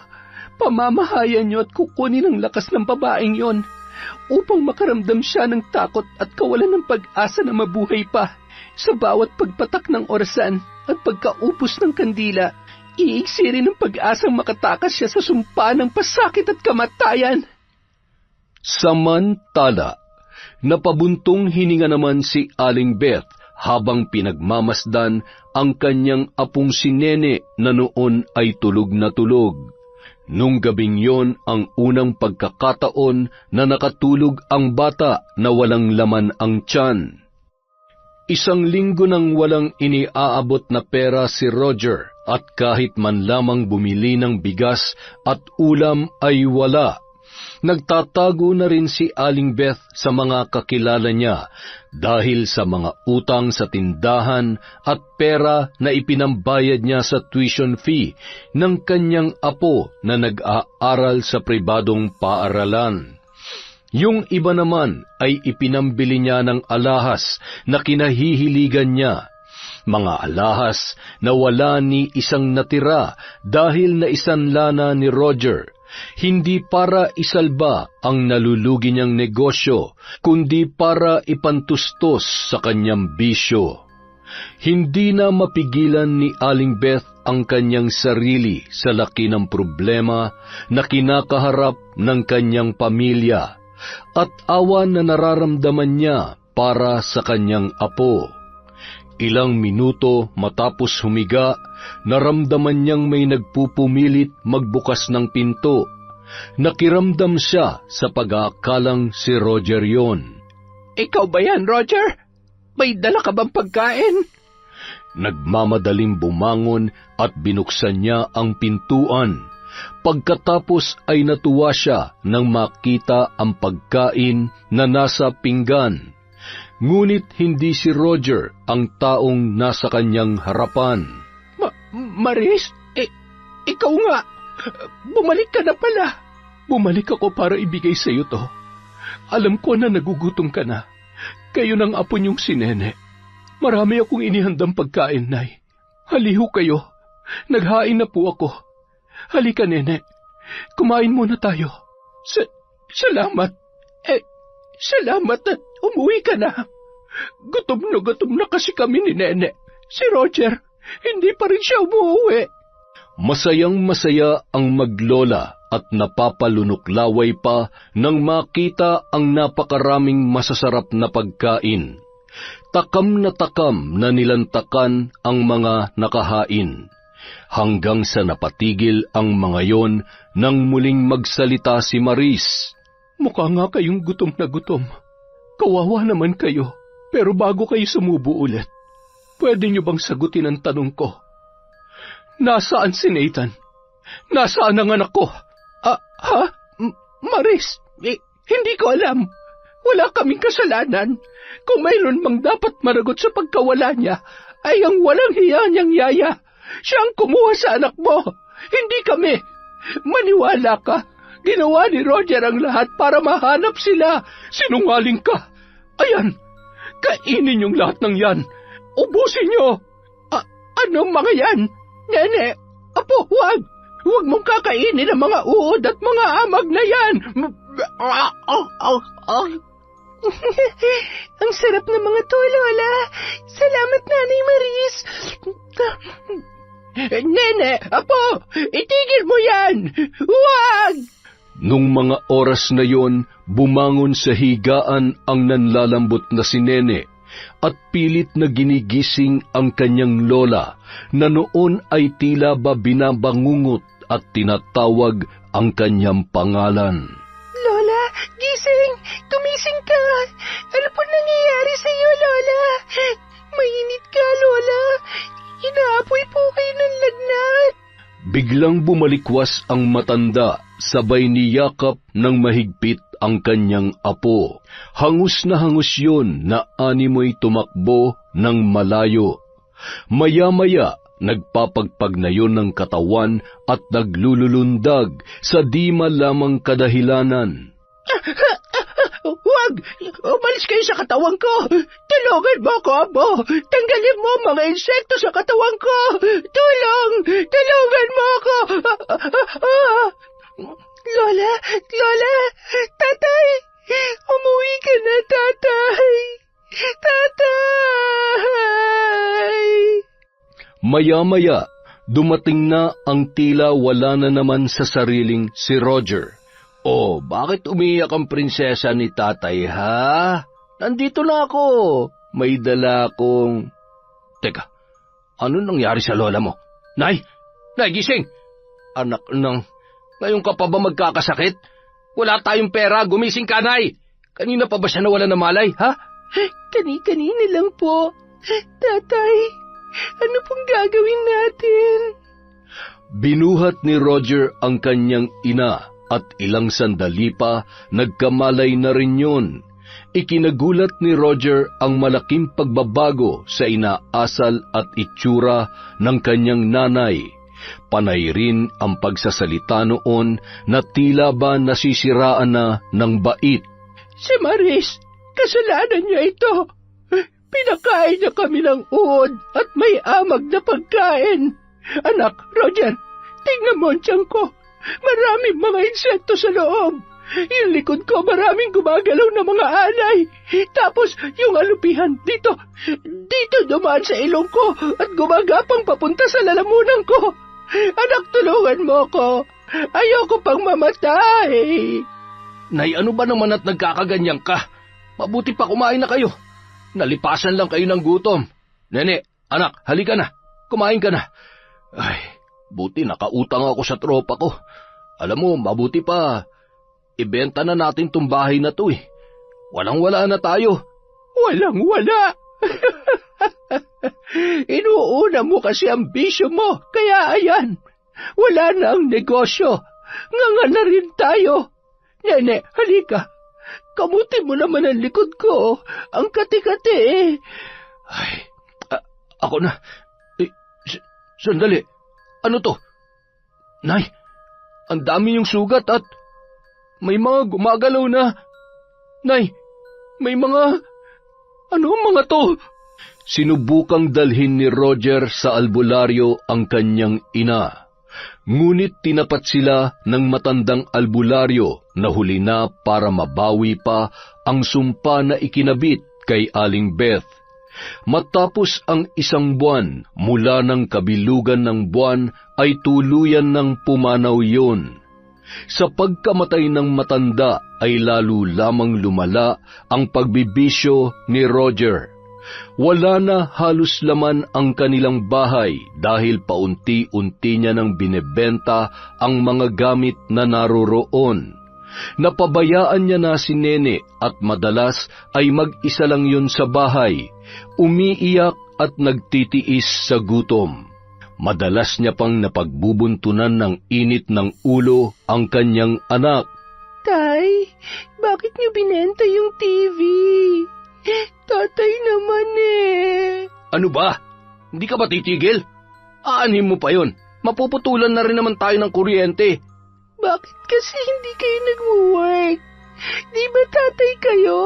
Speaker 3: Pamamahayan niyo at kukunin ang lakas ng babaeng yon upang makaramdam siya ng takot at kawalan ng pag-asa na mabuhay pa. Sa bawat pagpatak ng orasan at pagkaupos ng kandila, iigsi rin ang pag-asang makatakas siya sa sumpa ng pasakit at kamatayan.
Speaker 2: Samantala, napabuntong hininga naman si Aling Beth habang pinagmamasdan ang kanyang apong si Nene na noon ay tulog na tulog. Nung gabing yon ang unang pagkakataon na nakatulog ang bata na walang laman ang tiyan. 1 linggo nang walang iniaabot na pera si Roger at kahit man lamang bumili ng bigas at ulam ay wala. Nagtatago na rin si Aling Beth sa mga kakilala niya dahil sa mga utang sa tindahan at pera na ipinambayad niya sa tuition fee ng kanyang apo na nag-aaral sa pribadong paaralan. Yung iba naman ay ipinambili niya ng alahas na kinahihiligan niya. Mga alahas na wala ni isang natira dahil naisanlana ni Roger. Hindi para isalba ang nalulugi niyang negosyo, kundi para ipantustos sa kanyang bisyo. Hindi na mapigilan ni Aling Beth ang kanyang sarili sa laki ng problema na kinakaharap ng kanyang pamilya at awa na nararamdaman niya para sa kanyang apo. Ilang minuto matapos humiga, naramdaman niyang may nagpupumilit magbukas ng pinto. Nakiramdam siya sa pag-aakalang si Roger yon.
Speaker 1: Ikaw ba yan, Roger? May dala ka bang pagkain?
Speaker 2: Nagmamadaling bumangon at binuksan niya ang pintuan. Pagkatapos ay natuwa siya nang makita ang pagkain na nasa pinggan. Ngunit hindi si Roger ang taong nasa kanyang harapan.
Speaker 1: Maris, ikaw nga. Bumalik ka na pala. Bumalik ako para ibigay sa iyo to. Alam ko na nagugutom ka na. Kayo ng apo niyong si Nene. Marami akong inihandang pagkain, Nay. Haliho kayo. Naghain na po ako. Halika, Nene. Kumain muna tayo. Salamat. Salamat at umuwi ka na. Gutom na kasi kami ni Nene. Si Roger, hindi pa rin siya umuwi.
Speaker 2: Masayang-masaya ang maglola at napapalunuklaway pa nang makita ang napakaraming masasarap na pagkain. Takam na nilantakan ang mga nakahain. Hanggang sa napatigil ang mga yon nang muling magsalita si Maris.
Speaker 1: Mukha nga kayong gutom na gutom. Kawawa naman kayo. Pero bago kayo sumubo ulit, pwede niyo bang sagutin ang tanong ko? Nasaan si Nathan? Nasaan ang anak ko? Maris, hindi ko alam. Wala kaming kasalanan. Kung mayroon mang dapat maragot sa pagkawala niya, ay ang walang hiya niyang yaya. Siya ang kumuha sa anak mo, hindi kami. Maniwala ka. Ginawa ni Roger ang lahat para mahanap sila. Sinungaling ka. Ayan, kainin yung lahat ng yan. Ubusin nyo. Anong mga yan? Nene, apo, huwag. Huwag mong kakainin ang mga uod at mga amag na yan. Ang sarap ng mga to, Lola. Salamat, Nanay Maris. Nene, apo, itigil mo yan. Huwag!
Speaker 2: Nung mga oras na yon, bumangon sa higaan ang nanlalambot na si Nene at pilit na ginigising ang kanyang lola na noon ay tila ba binabangungot at tinatawag ang kanyang pangalan.
Speaker 5: Lola, gising! Tumising ka! Ano po nangyayari sa iyo, Lola? Mainit ka, Lola. Inaapoy po kayo ng lagnat.
Speaker 2: Biglang bumalikwas ang matanda, sabay niyakap ng mahigpit ang kanyang apo. Hangus na hangus yun na animoy tumakbo ng malayo. Maya-maya, nagpapagpag na yun ng katawan at naglululundag sa di malamang kadahilanan.
Speaker 1: Huwag! Umalis kayo sa katawan ko! Tulungan mo ako, Abo! Tanggalin mo mga insekto sa katawan ko! Tulong! Tulungan mo ako!
Speaker 5: Lola! Lola! Tatay! Umuwi ka na, Tatay! Tatay!
Speaker 2: Maya-maya, dumating na ang tila wala na naman sa sariling si Roger.
Speaker 3: Oh, bakit umiiyak ang prinsesa ni tatay, ha? Nandito na ako. May dala akong... Teka, ano nangyari sa lola mo? Nay! Nay, gising! Anak ng... Ngayon ka pa ba magkakasakit? Wala tayong pera, gumising ka, Nay! Kanina pa ba siya nawala ng malay, ha?
Speaker 5: Kani-kanina lang po. Tatay, ano pong gagawin natin?
Speaker 2: Binuhat ni Roger ang kanyang ina at ilang sandali pa nagkamalay na rin yun. Ikinagulat ni Roger ang malaking pagbabago sa inaasal at itsura ng kanyang nanay. Panay rin ang pagsasalita noon na tila ba nasisiraan na ng bait.
Speaker 3: Si Maris, kasalanan niya ito. Pinakain niya kami ng uod at may amag na pagkain. Anak, Roger, tingnan mo ang tiyan ko. Maraming mga insekto sa loob. Yung likod ko, maraming gumagalaw na mga alay. Tapos, yung alupihan dito dumaan sa ilong ko at gumagapang papunta sa lalamunan ko. Anak, tulungan mo ko. Ayoko pang mamatay.
Speaker 2: Nay, ano ba naman at nagkakaganyan ka? Mabuti pa kumain na kayo. Nalipasan lang kayo ng gutom. Nene, anak, halika na. Kumain ka na. Ay, buti nakautang ako sa tropa ko. Alam mo, mabuti pa. Ibenta na natin tong bahay na to eh. Walang-wala na tayo.
Speaker 3: Walang-wala. Inuuna mo kasi ang bisyo mo, kaya ayan. Wala na ang negosyo. Nganga na rin tayo. Nene, halika. Kamutin mo naman ang likod ko. Ang kati-kati eh.
Speaker 2: Ay, ako na. Sandali. Ano to? Nay, ang dami yung sugat at may mga gumagalaw na. Nay, may mga... Ano ang mga to? Sinubukang dalhin ni Roger sa albularyo ang kanyang ina. Ngunit tinapat sila ng matandang albularyo na huli na para mabawi pa ang sumpa na ikinabit kay Aling Beth. Matapos ang 1 buwan mula ng kabilugan ng buwan ay tuluyan ng pumanaw yun. Sa pagkamatay ng matanda ay lalo lamang lumala ang pagbibisyo ni Roger. Wala na halos laman ang kanilang bahay dahil paunti-unti niya nang binebenta ang mga gamit na naroroon. Napabayaan niya na si Nene at madalas ay mag-isa lang yun sa bahay, umiiyak at nagtitiis sa gutom. Madalas niya pang napagbubuntunan ng init ng ulo ang kanyang anak.
Speaker 5: Tay, bakit niyo binenta yung TV? Tatay naman eh.
Speaker 2: Ano ba? Hindi ka ba titigil? Aanhin mo pa yon. Mapuputulan na rin naman tayo ng kuryente.
Speaker 5: Bakit kasi hindi kayo nag-work? Di ba tatay kayo?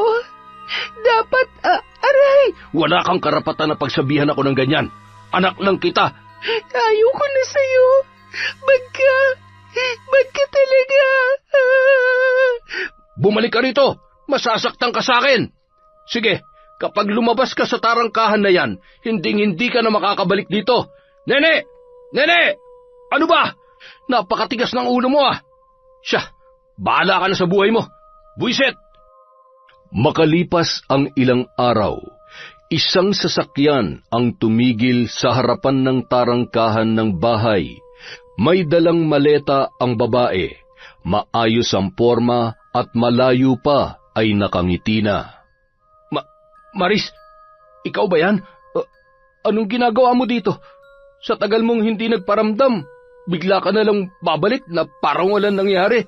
Speaker 5: Dapat, aray!
Speaker 2: Wala kang karapatan na pagsabihan ako ng ganyan. Anak lang kita.
Speaker 5: Ayoko na sa'yo. Bad ka talaga.
Speaker 2: Bumalik ka rito. Masasaktan ka sa akin. Sige, kapag lumabas ka sa tarangkahan na yan, hindi ka na makakabalik dito. Nene! Nene! Ano ba? Napakatigas ng ulo mo ah. Siya, bahala ka na sa buhay mo. Buisit! Makalipas ang ilang araw, isang sasakyan ang tumigil sa harapan ng tarangkahan ng bahay. May dalang maleta ang babae. Maayos ang forma at malayo pa ay nakangiti na. Maris, ikaw ba yan? Anong ginagawa mo dito? Sa tagal mong hindi nagparamdam, bigla ka na lang babalik na parang walang nangyari.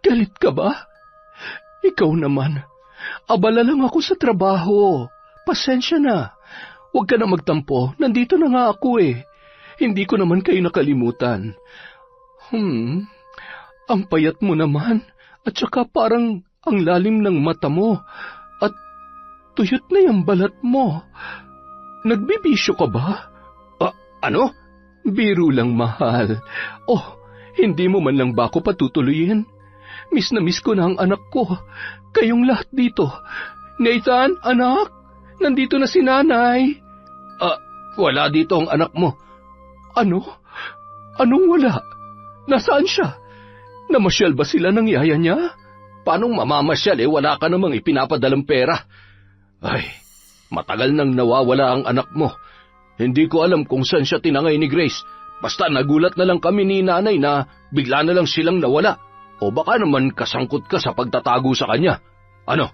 Speaker 3: Galit ka ba? Ikaw naman. Abala lang ako sa trabaho. Pasensya na. Huwag ka na magtampo. Nandito na nga ako eh. Hindi ko naman kayo nakalimutan. Ang payat mo naman. At saka parang ang lalim ng mata mo. At tuyot na yung balat mo. Nagbibisyo ka ba?
Speaker 2: Ano?
Speaker 3: Biro lang, mahal. Oh, hindi mo man lang ba ako patutuloyin? Miss na miss ko na ang anak ko. Kayong lahat dito. Nathan, anak, nandito na si nanay.
Speaker 2: Wala dito ang anak mo.
Speaker 3: Ano? Anong wala? Nasaan siya? Namasyal ba sila ng yaya niya?
Speaker 2: Paanong mamamasyal wala ka namang ipinapadalang pera? Ay, matagal nang nawawala ang anak mo. Hindi ko alam kung saan siya tinangay ni Grace. Basta nagulat na lang kami ni nanay na bigla na lang silang nawala. O baka naman kasangkot ka sa pagtatago sa kanya. Ano?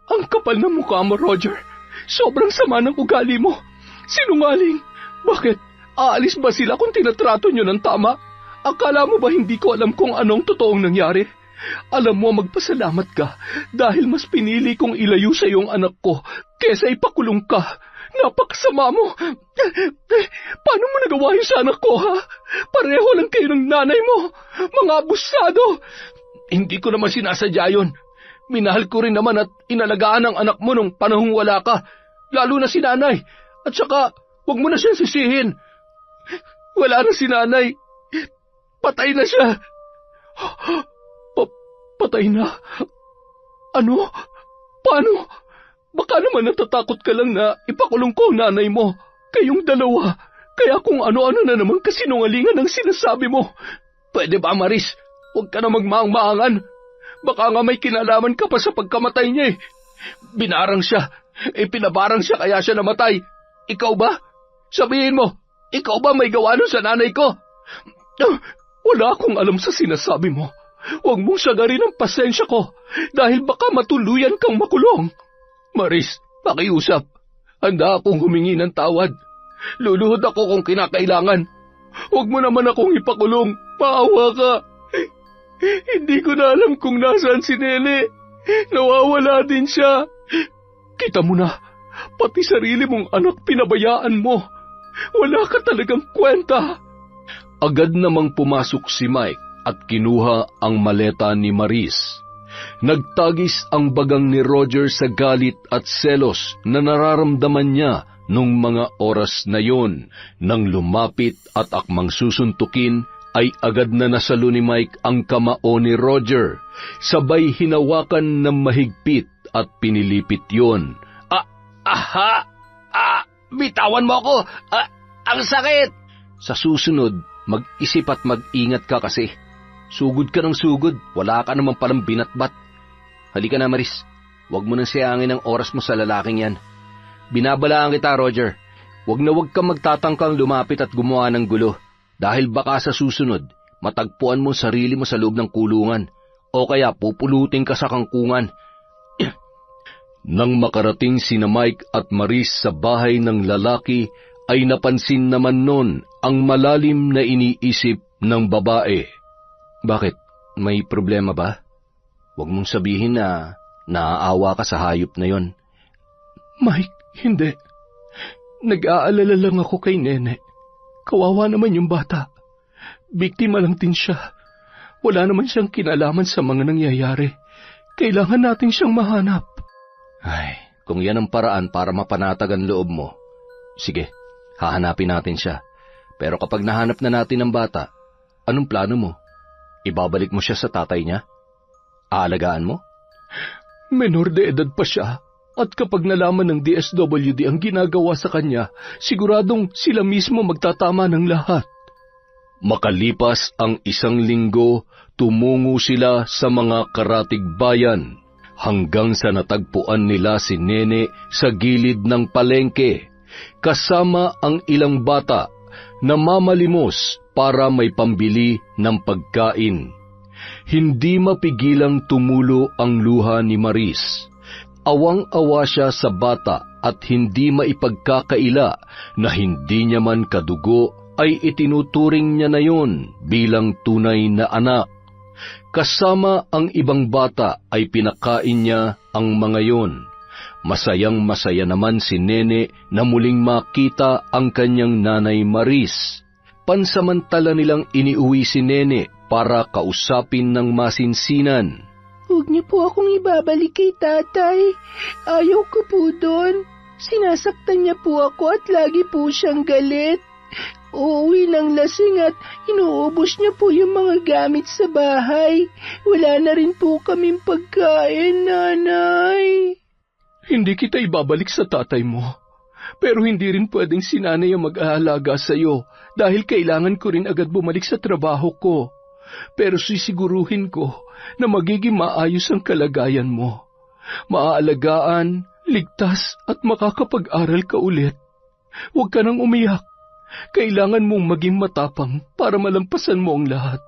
Speaker 3: Ang kapal ng mukha mo, Roger. Sobrang sama ng ugali mo. Sinungaling. Bakit? Aalis ba sila kung tinatrato nyo ng tama? Akala mo ba hindi ko alam kung anong totoong nangyari? Alam mo, magpasalamat ka dahil mas pinili kong ilayo sa iyong anak ko kesa ipakulong ka. Napakasama mo. Paano mo nagawa yun sa anak ko, ha? Pareho lang kayo ng nanay mo. Mga abusado. Hindi ko naman sinasadya yun. Minahal ko rin naman at inalagaan ang anak mo nung panahong wala ka. Lalo na si nanay. At saka, huwag mo na siyang sisihin. Wala na si nanay. Patay na siya. Patay na? Ano? Paano? Baka naman natatakot ka lang na ipakulong ko ang nanay mo. Kayong dalawa. Kaya kung ano-ano na naman kasinungalingan ang sinasabi mo. Pwede ba, Maris? Huwag ka na magmaang-maangan. Baka nga may kinalaman ka pa sa pagkamatay niya eh. Binarang siya. Pinabarang siya kaya siya namatay. Ikaw ba? Sabihin mo, ikaw ba may gawa nun sa nanay ko? Wala akong alam sa sinasabi mo. Huwag mong sagarin ang pasensya ko dahil baka matuluyan kang makulong. Maris, pakiusap. Handa akong humingi ng tawad. Luluhod ako kung kinakailangan. Huwag mo naman akong ipakulong. Paawa ka. Hindi ko na alam kung nasaan si Nene. Nawawala din siya. Kita mo na, pati sarili mong anak pinabayaan mo. Wala ka talagang kwenta.
Speaker 2: Agad namang pumasok si Mike at kinuha ang maleta ni Maris. Nagtagis ang bagang ni Roger sa galit at selos na nararamdaman niya nung mga oras na yon. Nang lumapit at akmang susuntukin, ay agad na nasalo ni Mike ang kamao ni Roger. Sabay hinawakan ng mahigpit at pinilipit yon.
Speaker 3: Bitawan mo ako! Ang sakit!
Speaker 2: Sa susunod, mag-isip at mag-ingat ka kasi. Sugod ka ng sugod, wala ka naman palang binatbat. Halika na, Maris. Huwag mo nang sayangin ang oras mo sa lalaking yan. Binabalaan kita, Roger. Huwag na huwag kang magtatangkang lumapit at gumawa ng gulo. Dahil baka sa susunod, matagpuan mo sarili mo sa loob ng kulungan. O kaya pupulutin ka sa kangkungan. Nang makarating sina Mike at Maris sa bahay ng lalaki, ay napansin naman nun ang malalim na iniisip ng babae. Bakit? May problema ba? Huwag mong sabihin na naaawa ka sa hayop na yon.
Speaker 3: Mike, hindi. Nag-aalala lang ako kay Nene. Kawawa naman yung bata. Biktima lang din siya. Wala naman siyang kinalaman sa mga nangyayari. Kailangan natin siyang mahanap.
Speaker 2: Ay, kung yan ang paraan para mapanatag ang loob mo, sige, hahanapin natin siya. Pero kapag nahanap na natin ang bata, anong plano mo? Ibabalik mo siya sa tatay niya? Aalagaan mo?
Speaker 3: Menor de edad pa siya. At kapag nalaman ng DSWD ang ginagawa sa kanya, siguradong sila mismo magtatama ng lahat.
Speaker 2: Makalipas ang 1 linggo, tumungo sila sa mga karatig bayan, hanggang sa natagpuan nila si Nene sa gilid ng palengke, kasama ang ilang bata na mamalimos para may pambili ng pagkain. Hindi mapigilang tumulo ang luha ni Maris. Awang-awa siya sa bata at hindi maipagkakaila na hindi niya man kadugo ay itinuturing niya na yon bilang tunay na anak. Kasama ang ibang bata ay pinakain niya ang mga yon. Masayang-masaya naman si Nene na muling makita ang kanyang nanay Maris. Pansamantala nilang iniuwi si Nene para kausapin ng masinsinan.
Speaker 5: Huwag niyo po akong ibabalik kay tatay. Ayaw ko po doon. Sinasaktan niya po ako at lagi po siyang galit. Uuwi ng lasing at inuubos niya po yung mga gamit sa bahay. Wala na rin po kaming pagkain, nanay.
Speaker 3: Hindi kita ibabalik sa tatay mo. Pero hindi rin pwedeng si nanay ang mag-aalaga sa iyo dahil kailangan ko rin agad bumalik sa trabaho ko. Pero sisiguruhin ko na magiging maayos ang kalagayan mo. Maaalagaan, ligtas at makakapag-aral ka ulit. Huwag ka nang umiyak. Kailangan mong maging matapang para malampasan mo ang lahat.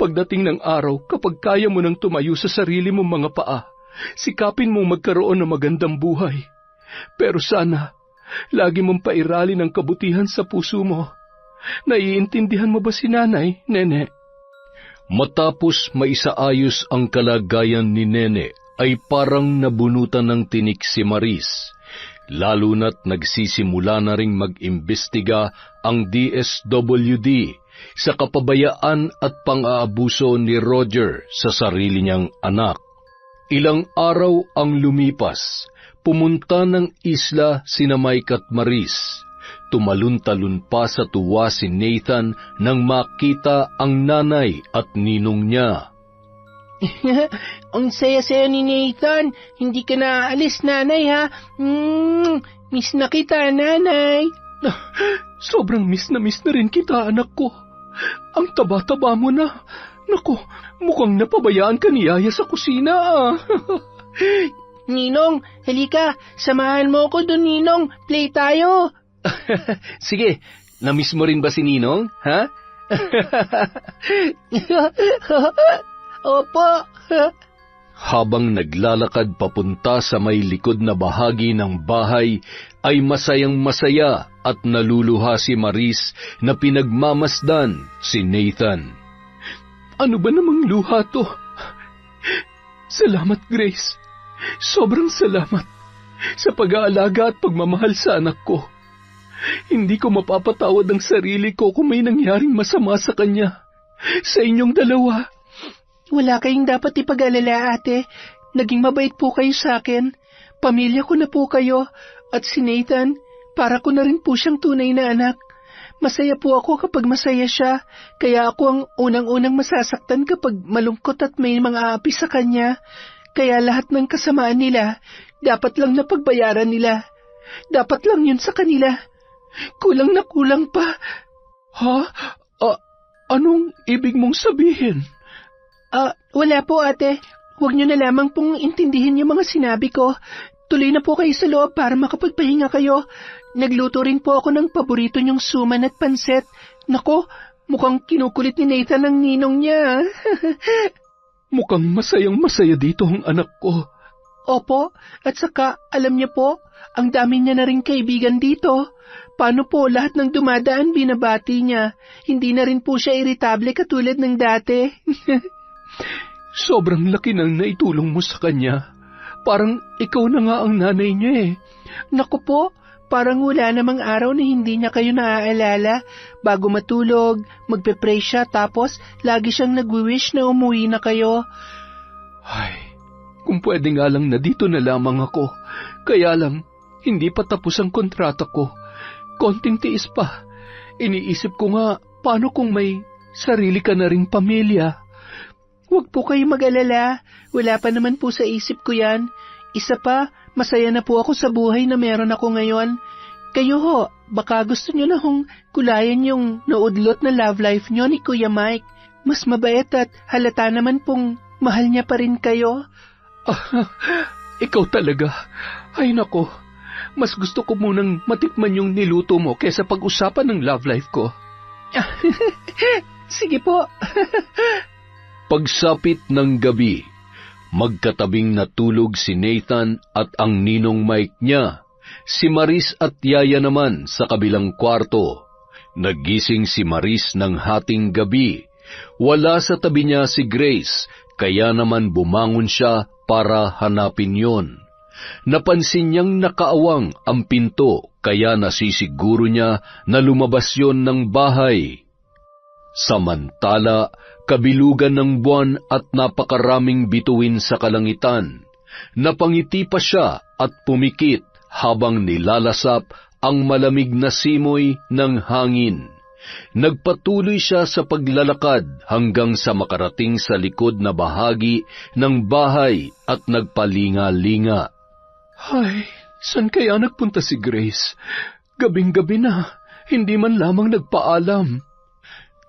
Speaker 3: Pagdating ng araw, kapag kaya mo nang tumayo sa sarili mong mga paa, sikapin mong magkaroon ng magandang buhay. Pero sana, lagi mong pairalin ang kabutihan sa puso mo. Naiintindihan mo ba si Nanay, Nene?
Speaker 2: Matapos maisaayos ang kalagayan ni Nene, ay parang nabunutan ng tinik si Maris, lalo na't nagsisimula na ring mag-imbestiga ang DSWD sa kapabayaan at pang-aabuso ni Roger sa sarili niyang anak. Ilang araw ang lumipas, pumunta ng isla sina Mike at Maris. Tumalun-talun pa sa tuwa si Nathan nang makita ang nanay at ninong niya.
Speaker 5: Ang saya-saya ni Nathan. Hindi ka na aalis, Nanay, ha? Miss na kita, Nanay.
Speaker 3: Sobrang miss na rin kita, anak ko. Ang taba-taba mo na. Naku, mukhang napabayaan ka ni Yaya sa kusina, ah.
Speaker 5: Ninong, halika. Samahan mo ko dun, Ninong. Play tayo.
Speaker 2: Sige, na-miss mo rin ba si Ninong, ha?
Speaker 5: Opo.
Speaker 2: Habang naglalakad papunta sa may likod na bahagi ng bahay, ay masayang-masaya at naluluha si Maris na pinagmamasdan si Nathan.
Speaker 3: Ano ba namang luha to? Salamat, Grace. Sobrang salamat sa pag-aalaga at pagmamahal sa anak ko. Hindi ko mapapatawad ang sarili ko kung may nangyaring masama sa kanya. Sa inyong dalawa.
Speaker 5: Wala kayong dapat ipag-alala, ate. Naging mabait po kayo sa akin. Pamilya ko na po kayo. At si Nathan, para ko na rin po siyang tunay na anak. Masaya po ako kapag masaya siya. Kaya ako ang unang-unang masasaktan kapag malungkot at may mga api sa kanya. Kaya lahat ng kasamaan nila, dapat lang napagbayaran nila. Dapat lang yun sa kanila. Kulang na kulang pa.
Speaker 3: Ha? Anong ibig mong sabihin?
Speaker 5: Wala po, ate. Huwag niyo na lamang pong intindihin yung mga sinabi ko. Tuloy na po kayo sa loob para makapagpahinga kayo. Nagluto rin po ako ng paborito niyong suman at pansit. Nako, mukhang kinukulit ni Nathan ang ninong niya.
Speaker 3: Mukhang masayang-masaya dito ang anak ko.
Speaker 5: Opo, at saka, alam niyo po, ang dami niya na rin kaibigan dito. Paano po lahat ng dumadaan binabati niya? Hindi na rin po siya iritable katulad ng dati.
Speaker 3: Sobrang laki ng naitulong mo sa kanya. Parang ikaw na nga ang nanay niya eh.
Speaker 5: Naku po, parang wala namang araw na hindi niya kayo naaalala. Bago matulog, magpe-pray siya tapos lagi siyang nagwi-wish na umuwi na kayo.
Speaker 3: Ay, kung pwede nga lang na dito na lamang ako. Kaya lang, hindi pa tapos ang kontrata ko. Konting tiis pa. Iniisip ko nga, paano kung may sarili ka na ring pamilya?
Speaker 5: Huwag po kayo mag-alala. Wala pa naman po sa isip ko yan. Isa pa, masaya na po ako sa buhay na meron ako ngayon. Kayo ho, baka gusto nyo na hong kulayan yung naudlot na love life nyo ni Kuya Mike. Mas mabait at halata naman pong mahal niya pa rin kayo.
Speaker 3: Ikaw talaga. Ay nako, mas gusto ko munang matikman yung niluto mo kaysa pag-usapan ng love life ko.
Speaker 5: Sige po.
Speaker 2: Pagsapit ng gabi, magkatabing natulog si Nathan at ang ninong Mike niya. Si Maris at Yaya naman sa kabilang kwarto. Nagising si Maris ng hating gabi. Wala sa tabi niya si Grace, kaya naman bumangon siya para hanapin yon. Napansin niyang nakaawang ang pinto, kaya nasisiguro niya na lumabas yon ng bahay. Samantala, kabilugan ng buwan at napakaraming bituin sa kalangitan. Napangiti pa siya at pumikit habang nilalasap ang malamig na simoy ng hangin. Nagpatuloy siya sa paglalakad hanggang sa makarating sa likod na bahagi ng bahay at nagpalinga-linga.
Speaker 3: Ay, saan kaya nagpunta si Grace? Gabing-gabi na, hindi man lamang nagpaalam.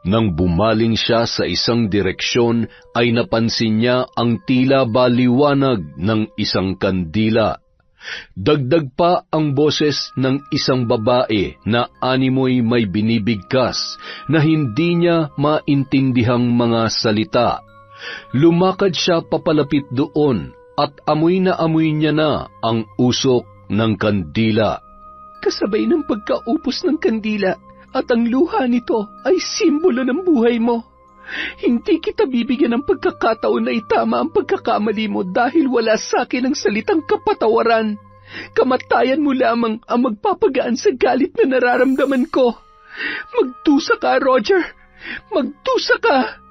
Speaker 2: Nang bumaling siya sa isang direksyon, ay napansin niya ang tila baliwanag ng isang kandila. Dagdag pa ang boses ng isang babae na animoy may binibigkas na hindi niya maintindihang mga salita. Lumakad siya papalapit doon at amoy na amoy niya na ang usok ng kandila.
Speaker 5: Kasabay ng pagkaupos ng kandila
Speaker 1: At ang luha nito ay simbolo ng buhay mo. Hindi kita bibigyan ng pagkakataon na itama ang pagkakamali mo dahil wala sa akin ang salitang kapatawaran. Kamatayan mo lamang ang magpapagaan sa galit na nararamdaman ko. Magdusa ka, Roger! Magdusa ka!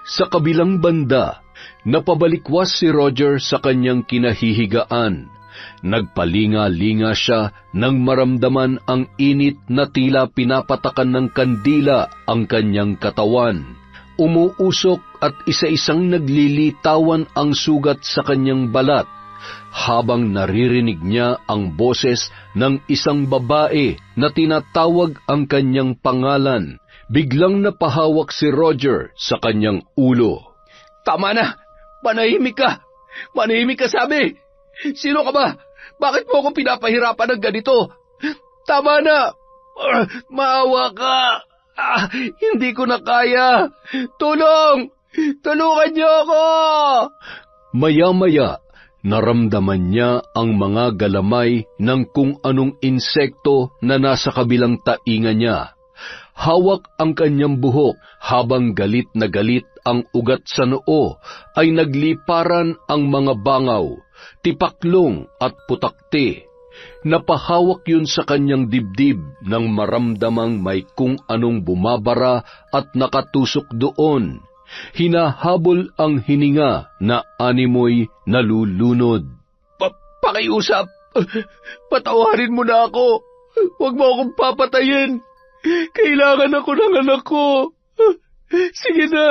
Speaker 2: Sa kabilang banda, napabalikwas si Roger sa kanyang kinahihigaan. Nagpalinga-linga siya nang maramdaman ang init na tila pinapatakan ng kandila ang kanyang katawan. Umuusok at isa-isang naglilitawan ang sugat sa kanyang balat habang naririnig niya ang boses ng isang babae na tinatawag ang kanyang pangalan. Biglang napahawak si Roger sa kanyang ulo.
Speaker 3: Tama na! Manahimik ka! Manahimik ka, sabi! Sino ka ba? Bakit mo ako pinapahirapan ng ganito? Tama na! Maawa ka! Hindi ko na kaya! Tulong! Tulungan niyo ako!
Speaker 2: Maya-maya, naramdaman niya ang mga galamay ng kung anong insekto na nasa kabilang tainga niya. Hawak ang kanyang buhok habang galit na galit ang ugat sa noo ay nagliparan ang mga bangaw, tipaklong at putakti. Napahawak yun sa kanyang dibdib nang maramdamang may kung anong bumabara at nakatusok doon. Hinahabol ang hininga na animoy nalulunod.
Speaker 3: Pakiusap! Patawarin mo na ako! Huwag mo akong papatayin! Kailangan ako ng anak ko! Sige na!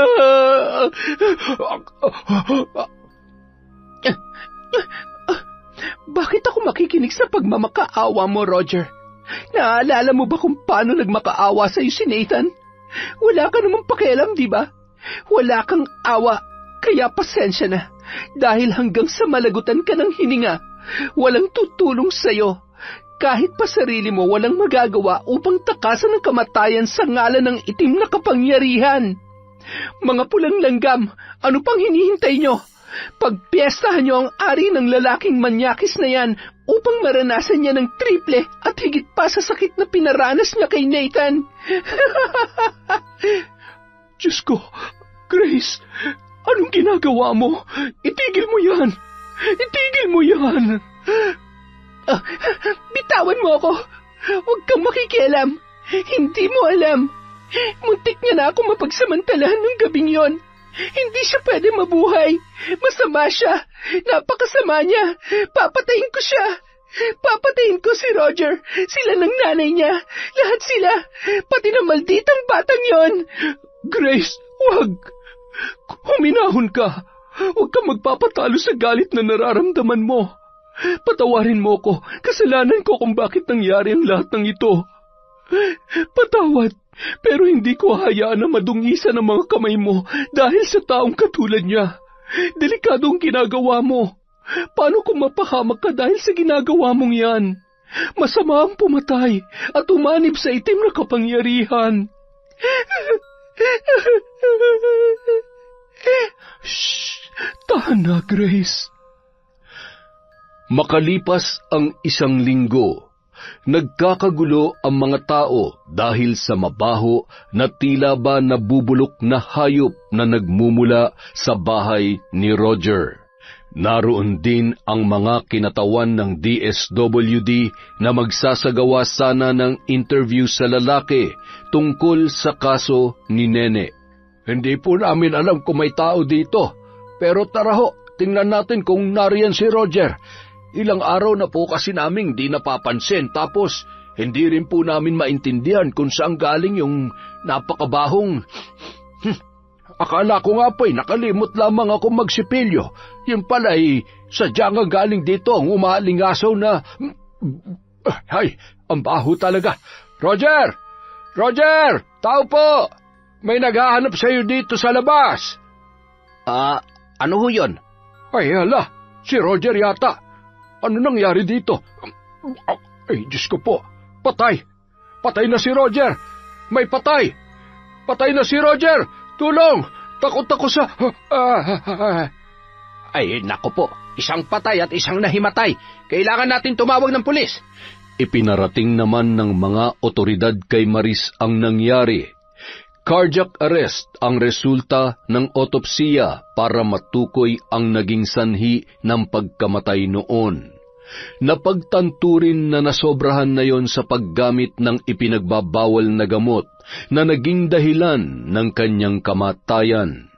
Speaker 1: Bakit ako makikinig sa pagmamakaawa mo, Roger? Naaalala mo ba kung paano nagmakaawa sa'yo si Nathan? Wala ka namang pakialam, di ba? Wala kang awa, kaya pasensya na. Dahil hanggang sa malagutan ka ng hininga, walang tutulong sa'yo. Kahit pa sarili mo walang magagawa upang takasan ang kamatayan sa ngalan ng itim na kapangyarihan. Mga pulang langgam, ano pang hinihintay nyo? Pagpiestahan nyo ang ari ng lalaking manyakis na yan upang maranasan niya ng triple at higit pa sa sakit na pinaranas niya kay Nathan.
Speaker 3: Diyos ko, Grace, anong ginagawa mo? Itigil mo yan! Itigil mo yan!
Speaker 1: Bitawan mo ako! Huwag kang makikialam! Hindi mo alam! Muntik niya na ako mapagsamantalahan ng gabing yon. Hindi siya pwede mabuhay. Masama siya. Napakasama niya. Papatayin ko siya. Papatayin ko si Roger. Sila ng nanay niya. Lahat sila. Pati na malditang batang yon.
Speaker 3: Grace, huwag. Huminahon ka. Huwag kang magpapatalo sa galit na nararamdaman mo. Patawarin mo ko. Kasalanan ko kung bakit nangyari ang lahat ng ito. Patawad. Pero hindi ko hayaan na madungisan ang mga kamay mo dahil sa taong katulad niya. Delikado ang ginagawa mo. Paano kung mapahamak ka dahil sa ginagawa mong yan? Masama ang pumatay at umanib sa itim na kapangyarihan. Shh! Tahan na, Grace.
Speaker 2: Makalipas ang 1 linggo, nagkakagulo ang mga tao dahil sa mabaho na tila ba nabubulok na hayop na nagmumula sa bahay ni Roger. Naroon din ang mga kinatawan ng DSWD na magsasagawa sana ng interview sa lalaki tungkol sa kaso ni Nene.
Speaker 3: Hindi po namin alam kung may tao dito, pero tara ho, tingnan natin kung nariyan si Roger. Ilang araw na po kasi naming di napapansin, tapos hindi rin po namin maintindihan kung saan galing yung napakabahong... Akala ko nga po'y nakalimot lamang ako magsipilyo. Yung pala'y sadya nga galing dito ang umaalingasaw na... Ay, ang baho talaga. Roger! Roger! Tao po! May naghahanap sa'yo dito sa labas.
Speaker 1: Ano ho yun?
Speaker 3: Ay, hala, si Roger yata. Ano nangyari dito? Ay, Diyos ko po. Patay. Patay na si Roger. May patay. Patay na si Roger. Tulong. Takot ako sa...
Speaker 1: Ay, naku po. Isang patay at isang nahimatay. Kailangan natin tumawag ng pulis.
Speaker 2: Ipinarating naman ng mga otoridad kay Maris ang nangyari. Cardiac arrest ang resulta ng otopsiya para matukoy ang naging sanhi ng pagkamatay noon. Napagtanto rin na nasobrahan na yon sa paggamit ng ipinagbabawal na gamot na naging dahilan ng kanyang kamatayan.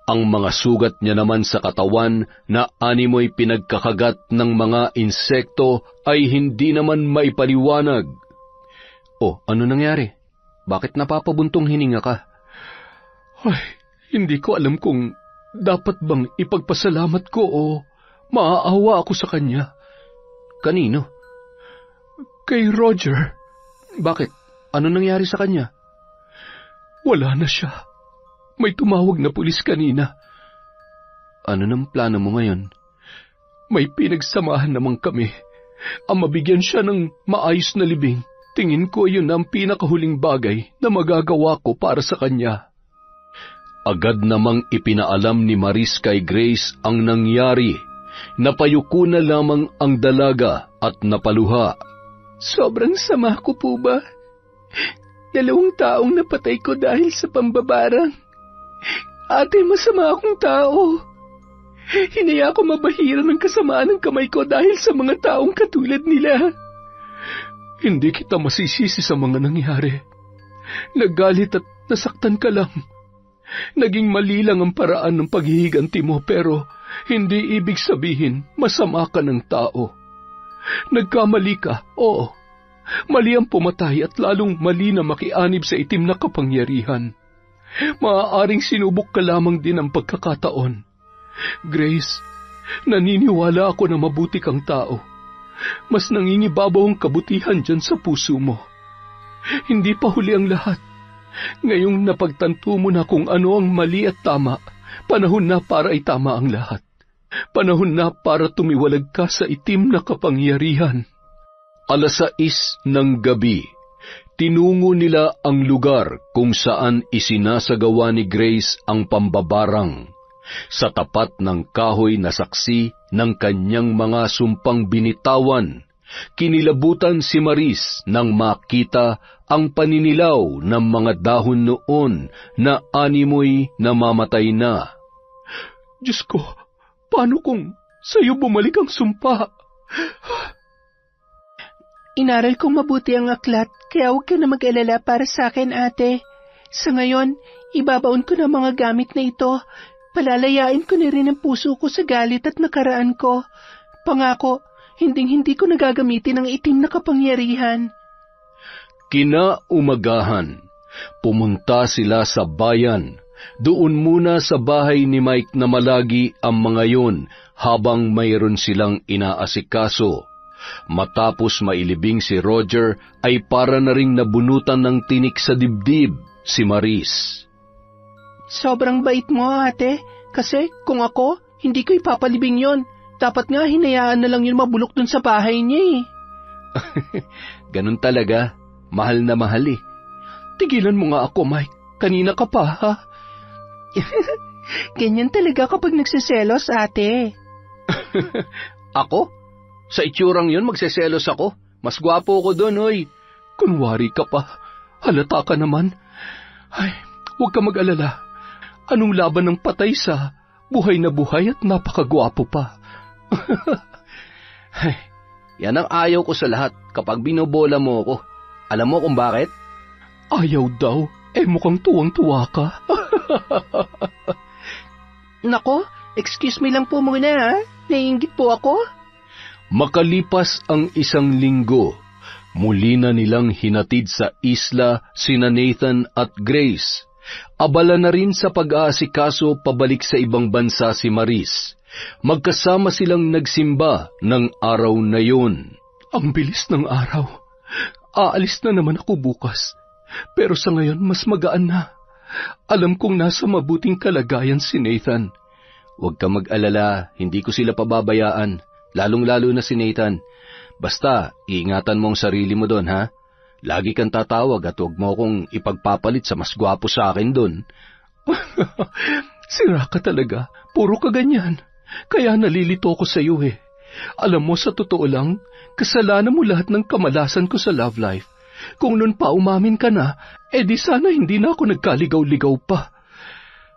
Speaker 2: Ang mga sugat niya naman sa katawan na animoy pinagkakagat ng mga insekto ay hindi naman maipaliwanag. O, ano nangyari? Bakit napapabuntong hininga ka?
Speaker 3: Ay, hindi ko alam kung dapat bang ipagpasalamat ko o maaawa ako sa kanya.
Speaker 2: Kanino?
Speaker 3: Kay Roger.
Speaker 2: Bakit? Ano nangyari sa kanya?
Speaker 3: Wala na siya. May tumawag na pulis kanina.
Speaker 2: Ano nang plano mo ngayon?
Speaker 3: May pinagsamahan naman kami. Ang mabigyan siya ng maayos na libing. Tingin ko yun ang pinakahuling bagay na magagawa ko para sa kanya.
Speaker 2: Agad namang ipinaalam ni Maris kay Grace ang nangyari. Napayuko na lamang ang dalaga at napaluha.
Speaker 5: Sobrang sama ko po ba? 2 taong napatay ko dahil sa pambabarang. Ate, masama akong tao. Hinaya ko mabahira ng kasamaan ng kamay ko dahil sa mga taong katulad nila.
Speaker 3: Hindi kita masisisi sa mga nangyari. Nagalit at nasaktan ka lang. Naging mali lang ang paraan ng paghihiganti mo pero hindi ibig sabihin masama ka ng tao. Nagkamali ka, oo. Mali ang pumatay at lalong mali na makianib sa itim na kapangyarihan. Maaaring sinubok ka lamang din ang pagkakataon. Grace, naniniwala ako na mabuti kang tao. Mas nangingibabaw ang kabutihan dyan sa puso mo. Hindi pa huli ang lahat. Ngayong napagtanto mo na kung ano ang mali at tama, panahon na para itama ang lahat. Panahon na para tumiwalag ka sa itim na kapangyarihan.
Speaker 2: 6:00 ng gabi, tinungo nila ang lugar kung saan isinasagawa ni Grace ang pambabarang. Sa tapat ng kahoy na saksi ng kanyang mga sumpang binitawan, kinilabutan si Maris nang makita ang paninilaw ng mga dahon noon na animoy namamatay na.
Speaker 3: Diyos ko, paano kung sa'yo bumalik ang sumpa?
Speaker 5: Inaral kong mabuti ang aklat, kaya huwag ka na mag-alala para sa akin, ate. Sa ngayon, ibabaon ko na mga gamit na ito. Palalayain ko na rin ang puso ko sa galit at nakaraan ko. Pangako, hinding-hindi ko nagagamitin ang itim na kapangyarihan.
Speaker 2: Kinaumagahan, pumunta sila sa bayan. Doon muna sa bahay ni Mike na malagi ang mga yon habang mayroon silang inaasikaso. Matapos mailibing si Roger ay para na ring nabunutan ng tinik sa dibdib si Maris.
Speaker 5: Sobrang bait mo, ate. Kasi kung ako, hindi ko ipapalibing yon. Dapat nga hinayaan na lang yun mabulok dun sa bahay niya eh.
Speaker 2: Ganun talaga. Mahal na mahal eh.
Speaker 3: Tigilan mo nga ako, Mike. Kanina ka pa, ha?
Speaker 5: Ganyan talaga kapag nagsiselos, ate.
Speaker 2: Ako? Sa itsurang yun, magseselos ako. Mas gwapo ko dun, oy.
Speaker 3: Kunwari ka pa. Halata ka naman. Ay, huwag ka mag-alala. Anong laban ng patay sa buhay na buhay at napakagwapo pa?
Speaker 2: Ay, yan ang ayaw ko sa lahat kapag binobola mo ako. Alam mo kung bakit?
Speaker 3: Ayaw daw. Mukhang tuwang-tuwa ka.
Speaker 5: Nako, excuse me lang po muna ha. Naiinggit po ako.
Speaker 2: Makalipas ang 1 linggo, muli na nilang hinatid sa isla sina Nathan at Grace. Abala na rin sa pag-aasikaso pabalik sa ibang bansa si Maris. Magkasama silang nagsimba ng araw na yun.
Speaker 3: Ang bilis ng araw. Aalis na naman ako bukas. Pero sa ngayon mas magaan na. Alam kong nasa mabuting kalagayan si Nathan.
Speaker 2: Huwag ka mag-alala, hindi ko sila pababayaan. Lalong-lalo na si Nathan. Basta, iingatan mo ang sarili mo doon, ha? Lagi kang tatawag at huwag mo akong ipagpapalit sa mas gwapo sa akin doon.
Speaker 3: Sira ka talaga. Puro ka ganyan. Kaya nalilito ko sa iyo eh. Alam mo, sa totoo lang, kasalanan mo lahat ng kamalasan ko sa love life. Kung noon pa umamin ka na, di sana hindi na ako nagkaligaw-ligaw pa.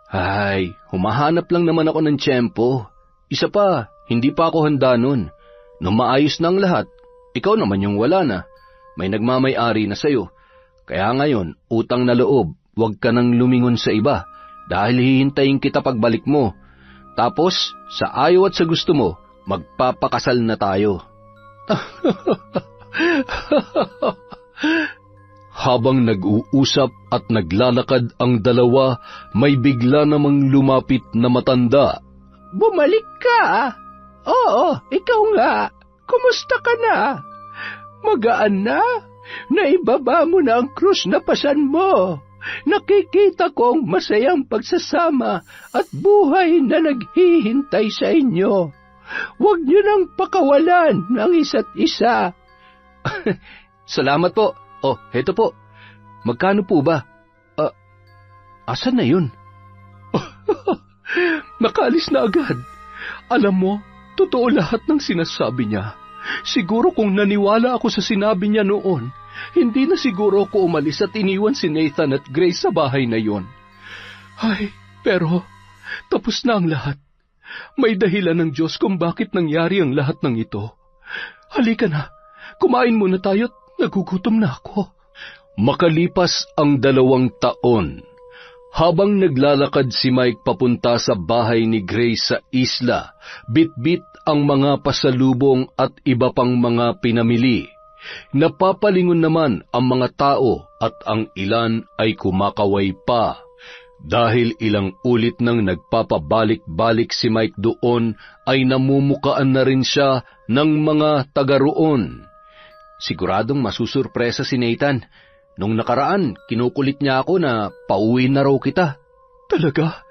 Speaker 2: Ay, humahanap lang naman ako ng tiyempo. Isa pa, hindi pa ako handa nun. Nung maayos na ang lahat, ikaw naman yung wala na. May nagmamay-ari na sa'yo. Kaya ngayon, utang na loob, huwag ka nang lumingon sa iba. Dahil hihintayin kita pagbalik mo. Tapos, sa ayaw at sa gusto mo, magpapakasal na tayo. Habang nag-uusap at naglalakad ang dalawa, may bigla namang lumapit na matanda.
Speaker 1: Bumalik ka? Oo, ikaw nga. Kumusta ka na? Magaan na? Naibaba mo na ang krus na pasan mo. Nakikita kong masayang pagsasama at buhay na naghihintay sa inyo. Huwag niyo nang pakawalan ng isa't isa.
Speaker 2: Salamat po. Oh, heto po. Magkano po ba? Asan na yun?
Speaker 3: Nakaalis na agad. Alam mo, totoo lahat ng sinasabi niya. Siguro kung naniwala ako sa sinabi niya noon, hindi na siguro ako umalis at iniwan si Nathan at Grace sa bahay na yon. Ay, pero tapos na ang lahat. May dahilan ng Diyos kung bakit nangyari ang lahat ng ito. Halika na, kumain muna tayo at nagugutom na ako.
Speaker 2: Makalipas ang 2 taon, habang naglalakad si Mike papunta sa bahay ni Grace sa isla, bitbit ang mga pasalubong at iba pang mga pinamili. Napapalingon naman ang mga tao at ang ilan ay kumakaway pa. Dahil ilang ulit nang nagpapabalik-balik si Mike doon, ay namumukaan na rin siya ng mga taga roon. Siguradong masusurpresa si Nathan. Nung nakaraan, kinukulit niya ako na pauwi na raw kita.
Speaker 3: Talaga?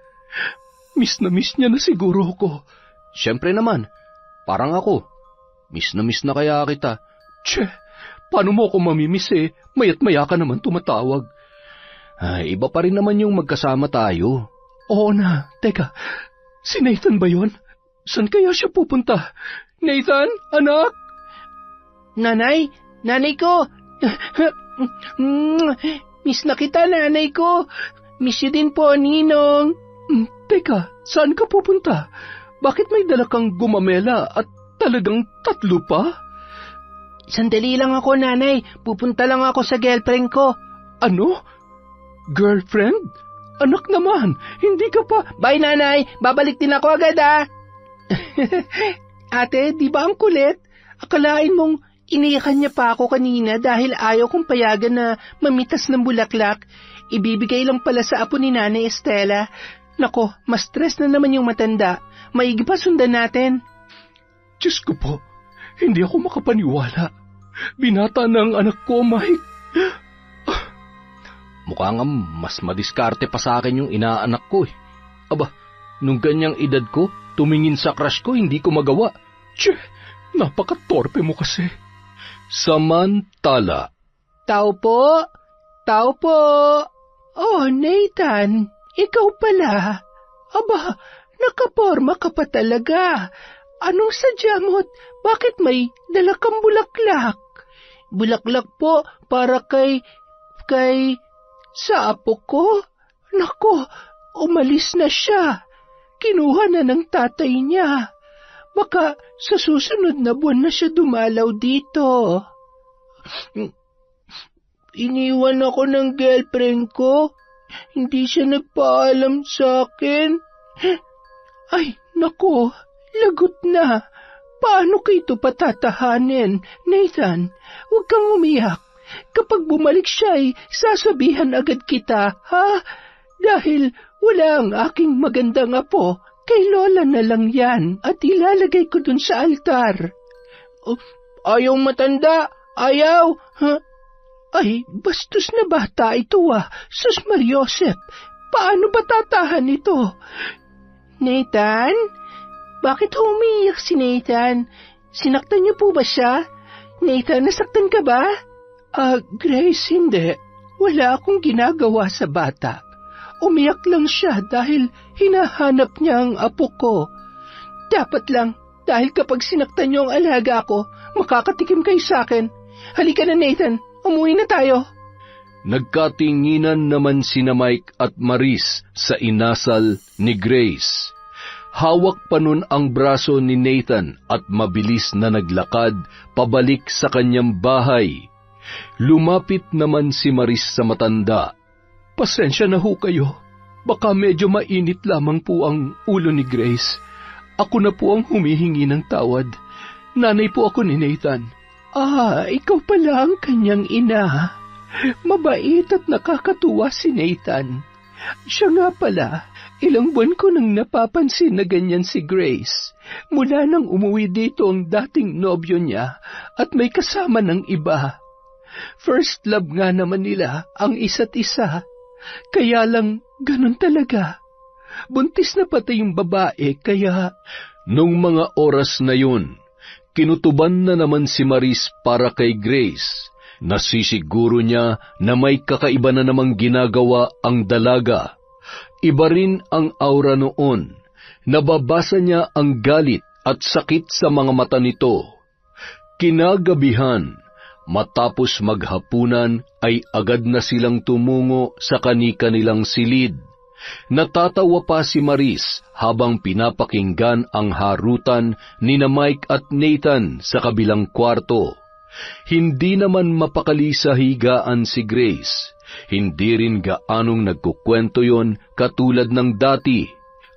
Speaker 3: Miss na miss niya na siguro ako.
Speaker 2: Siyempre naman, parang ako. Miss na kaya kita.
Speaker 3: Tse, paano mo ako mamimiss Maya't maya ka naman tumatawag.
Speaker 2: Ay, iba pa rin naman yung magkasama tayo.
Speaker 3: Oo na, teka, si Nathan ba yun? Saan kaya siya pupunta? Nathan, anak?
Speaker 5: Nanay ko! Miss na kita, nanay ko. Miss you din po, Ninong.
Speaker 3: Teka, saan ka pupunta? Bakit may dala kang gumamela at talagang 3 pa?
Speaker 5: Sandali lang ako, nanay. Pupunta lang ako sa girlfriend ko.
Speaker 3: Ano? Girlfriend? Anak naman, hindi ka pa...
Speaker 5: Bye, nanay. Babalik din ako agad, Ate, di ba ang kulit? Akalain mong iniyakan niya pa ako kanina dahil ayaw kong payagan na mamitas ng bulaklak. Ibibigay lang pala sa apo ni Nanay Estela. Nako, mas stress na naman yung matanda. Maigi pa sundan natin.
Speaker 3: Diyos ko po, hindi ako makapaniwala. Binata na ang anak ko, Mike.
Speaker 2: Mukhang mas madiskarte pa sa akin yung inaanak ko Aba, nung ganyang edad ko, tumingin sa crush ko, hindi ko magawa.
Speaker 3: Tse, napaka-torpe mo kasi.
Speaker 2: Samantala.
Speaker 5: Tao po.
Speaker 1: Oh, Nathan, ikaw pala. Aba, nakaporma ka pa talaga. Anong sadya mo't bakit may dala kang bulaklak? Bulaklak po para kay sa apo ko. Nako, umalis na siya. Kinuha na ng tatay niya. Baka sa susunod na buwan na siya dumalaw dito. Iniwan ako ng girlfriend ko. Hindi siya nagpaalam sa akin. Ay, nako, lagot na. Paano ko ito patatahanin? Nathan, huwag kang umiyak. Kapag bumalik siya sasabihan agad kita, ha? Dahil wala ang aking magandang apo, kay Lola na lang yan at ilalagay ko dun sa altar. Ayaw matanda, ayaw, ha? Ay, bastos na bata ito Sus Mariosep, paano ba tatahan ito? Nathan? Bakit umiiyak si Nathan? Sinaktan niyo po ba siya? Nathan, nasaktan ka ba? Grace, hindi. Wala akong ginagawa sa bata. Umiyak lang siya dahil hinahanap niya ang apo ko. Dapat lang
Speaker 5: Dahil kapag sinaktan niyo ang alaga ko, makakatikim kayo sa akin. Halika na, Nathan. Umuwi na tayo.
Speaker 2: Nagkatinginan naman sina Mike at Maris sa inasal ni Grace. Hawak pa nun ang braso ni Nathan at mabilis na naglakad pabalik sa kanyang bahay. Lumapit naman si Maris sa matanda.
Speaker 3: Pasensya na ho kayo. Baka medyo mainit lamang po ang ulo ni Grace. Ako na po ang humihingi ng tawad. Nanay po ako ni Nathan.
Speaker 5: Ikaw pala ang kanyang ina. Mabait at nakakatuwa si Nathan. Siya nga pala, ilang buwan ko nang napapansin na ganyan si Grace. Mula nang umuwi dito ang dating nobyo niya at may kasama ng iba. First love nga naman nila ang isa't isa. Kaya lang ganun talaga. Buntis na pati yung babae kaya...
Speaker 2: Nung mga oras na yun, kinutuban na naman si Maris para kay Grace. Nasisiguro niya na may kakaiba na namang ginagawa ang dalaga. Iba rin ang aura noon. Nababasa niya ang galit at sakit sa mga mata nito. Kinagabihan, matapos maghapunan ay agad na silang tumungo sa kani-kanilang silid. Natatawa pa si Maris habang pinapakinggan ang harutan ni Mike at Nathan sa kabilang kwarto. Hindi naman mapakali sa higaan si Grace. Hindi rin gaanong nagkukwento yon katulad ng dati.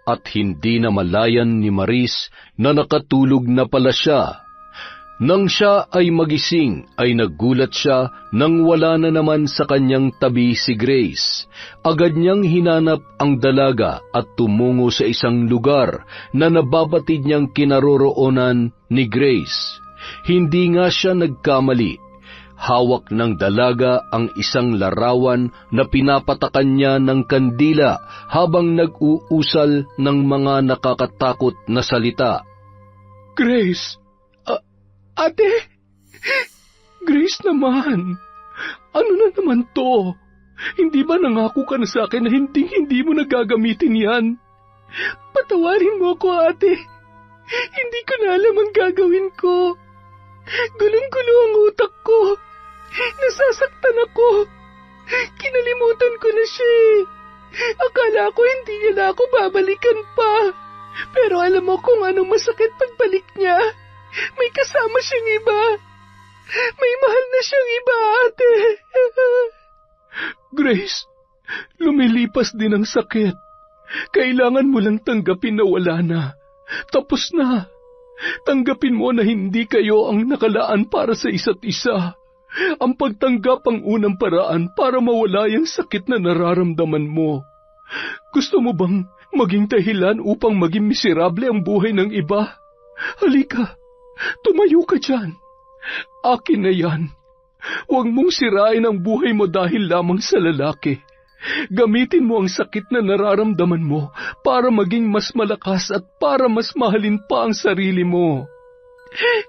Speaker 2: At hindi na malayan ni Maris na nakatulog na pala siya. Nang siya ay magising, ay nagulat siya nang wala na naman sa kanyang tabi si Grace. Agad niyang hinanap ang dalaga at tumungo sa isang lugar na nababatid niyang kinaroroonan ni Grace. Hindi nga siya nagkamali. Hawak ng dalaga ang isang larawan na pinapatakan niya ng kandila habang nag-uusal ng mga nakakatakot na salita.
Speaker 3: Grace! Ate! Grace naman! Ano na naman to? Hindi ba nangako ka na sa akin na hindi mo nagagamitin yan? Patawarin mo ako, ate. Hindi ko na alam ang gagawin ko. Gulong-gulo ang utak ko. Nasasaktan ako. Kinalimutan ko na siya eh. Akala ko hindi niya na ako babalikan pa. Pero alam mo kung anong masakit pagbalik niya. May kasama siyang iba. May mahal na siyang iba, ate. Grace, lumilipas din ang sakit. Kailangan mo lang tanggapin na wala na. Tapos na. Tanggapin mo na hindi kayo ang nakalaan para sa isa't isa. Ang pagtanggap ang unang paraan para mawala yung sakit na nararamdaman mo. Gusto mo bang maging dahilan upang maging miserable ang buhay ng iba? Halika. Tumayo ka dyan. Akin na yan. Huwag mong sirain ang buhay mo dahil lamang sa lalaki. Gamitin mo ang sakit na nararamdaman mo para maging mas malakas at para mas mahalin pa ang sarili mo.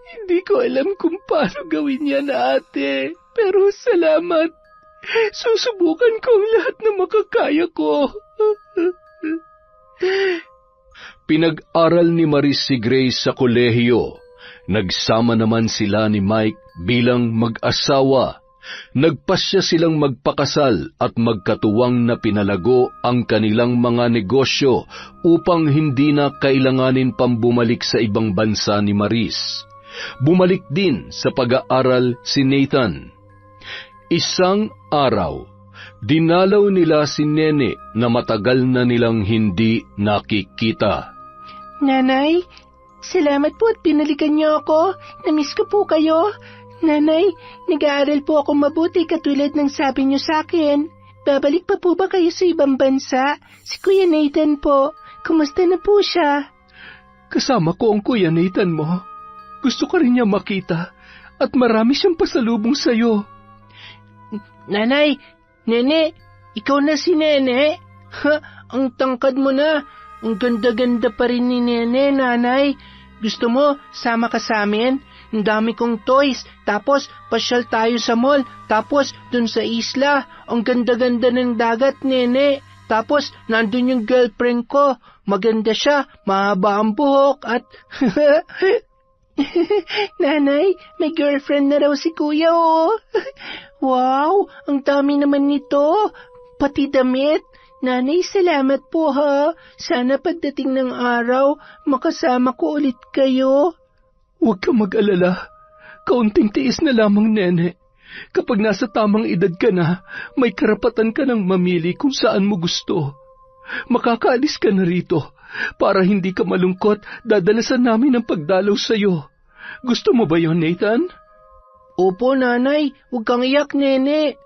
Speaker 3: Hindi ko alam kung paano gawin yan, ate. Pero salamat. Susubukan ko ang lahat na makakaya ko.
Speaker 2: Pinag-aral ni Maris si Grace sa kolehiyo. Nagsama naman sila ni Mike bilang mag-asawa. Nagpasya silang magpakasal at magkatuwang na pinalago ang kanilang mga negosyo upang hindi na kailanganin pang bumalik sa ibang bansa ni Maris. Bumalik din sa pag-aaral si Nathan. Isang araw, dinalaw nila si Nene na matagal na nilang hindi nakikita.
Speaker 5: Nanay, salamat po at pinalikan niyo ako. Namiss ko po kayo. Nanay, nag-aaral po ako mabuti katulad ng sabi niyo sa akin. Babalik pa po ba kayo sa ibang bansa? Si Kuya Nathan po. Kumusta na po siya?
Speaker 3: Kasama ko ang Kuya Nathan mo. Gusto ka rin niya makita at marami siyang pasalubong sa'yo.
Speaker 5: Nanay, Nene, ikaw na si Nene. Ang tangkad mo na. Ang ganda-ganda pa rin ni Nene, Nanay. Gusto mo, sama ka sa amin? Ang dami kong toys. Tapos, pasyal tayo sa mall. Tapos, dun sa isla. Ang ganda-ganda ng dagat, Nene. Tapos, nandun yung girlfriend ko. Maganda siya, mahaba ang buhok at... Nanay, may girlfriend na raw si Kuya, oh. Wow, ang dami naman nito. Pati damit. Nanay, salamat po ha. Sana pagdating ng araw, makasama ko ulit kayo.
Speaker 3: Huwag kang mag-alala. Kaunting tiis na lamang, nene. Kapag nasa tamang edad ka na, may karapatan ka ng mamili kung saan mo gusto. Makakaalis ka na rito. Para hindi ka malungkot, dadalasan namin ang pagdalaw sa'yo. Gusto mo ba yon, Nathan?
Speaker 5: Opo, nanay. Huwag kang iyak, nene.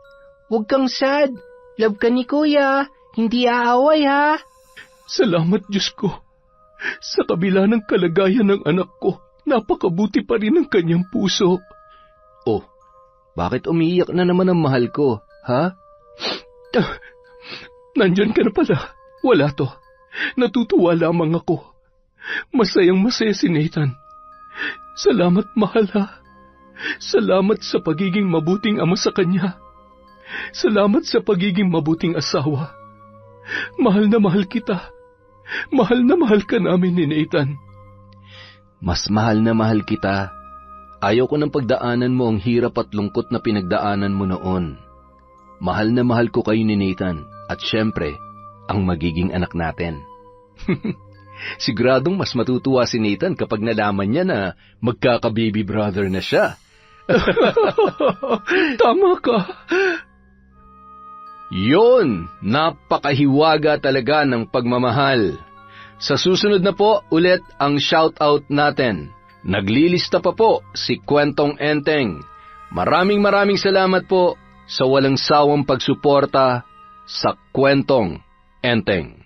Speaker 5: Huwag kang sad. Love ka ni Kuya. Hindi aaway, ha?
Speaker 3: Salamat, Diyos ko. Sa kabila ng kalagayan ng anak ko, napakabuti pa rin ang kanyang puso.
Speaker 2: Oh, bakit umiiyak na naman ang mahal ko, ha?
Speaker 3: Nandyan ka na pala. Wala to. Natutuwa lamang ako. Masayang masaya si Nathan. Salamat, mahal, ha? Salamat sa pagiging mabuting ama sa kanya. Salamat sa pagiging mabuting asawa. Mahal na mahal kita. Mahal na mahal ka namin ni Nathan.
Speaker 2: Mas mahal na mahal kita. Ayaw ko ng pagdaanan mo ang hirap at lungkot na pinagdaanan mo noon. Mahal na mahal ko kayo ni Nathan at syempre, ang magiging anak natin. Siguradong mas matutuwa si Nathan kapag nalaman niya na magkaka-baby brother na siya.
Speaker 3: Tama ka.
Speaker 2: Yon, napakahiwaga talaga ng pagmamahal. Sa susunod na po ulit ang shoutout natin. Naglilista pa po si Kwentong Enteng. Maraming salamat po sa walang sawang pagsuporta sa Kwentong Enteng.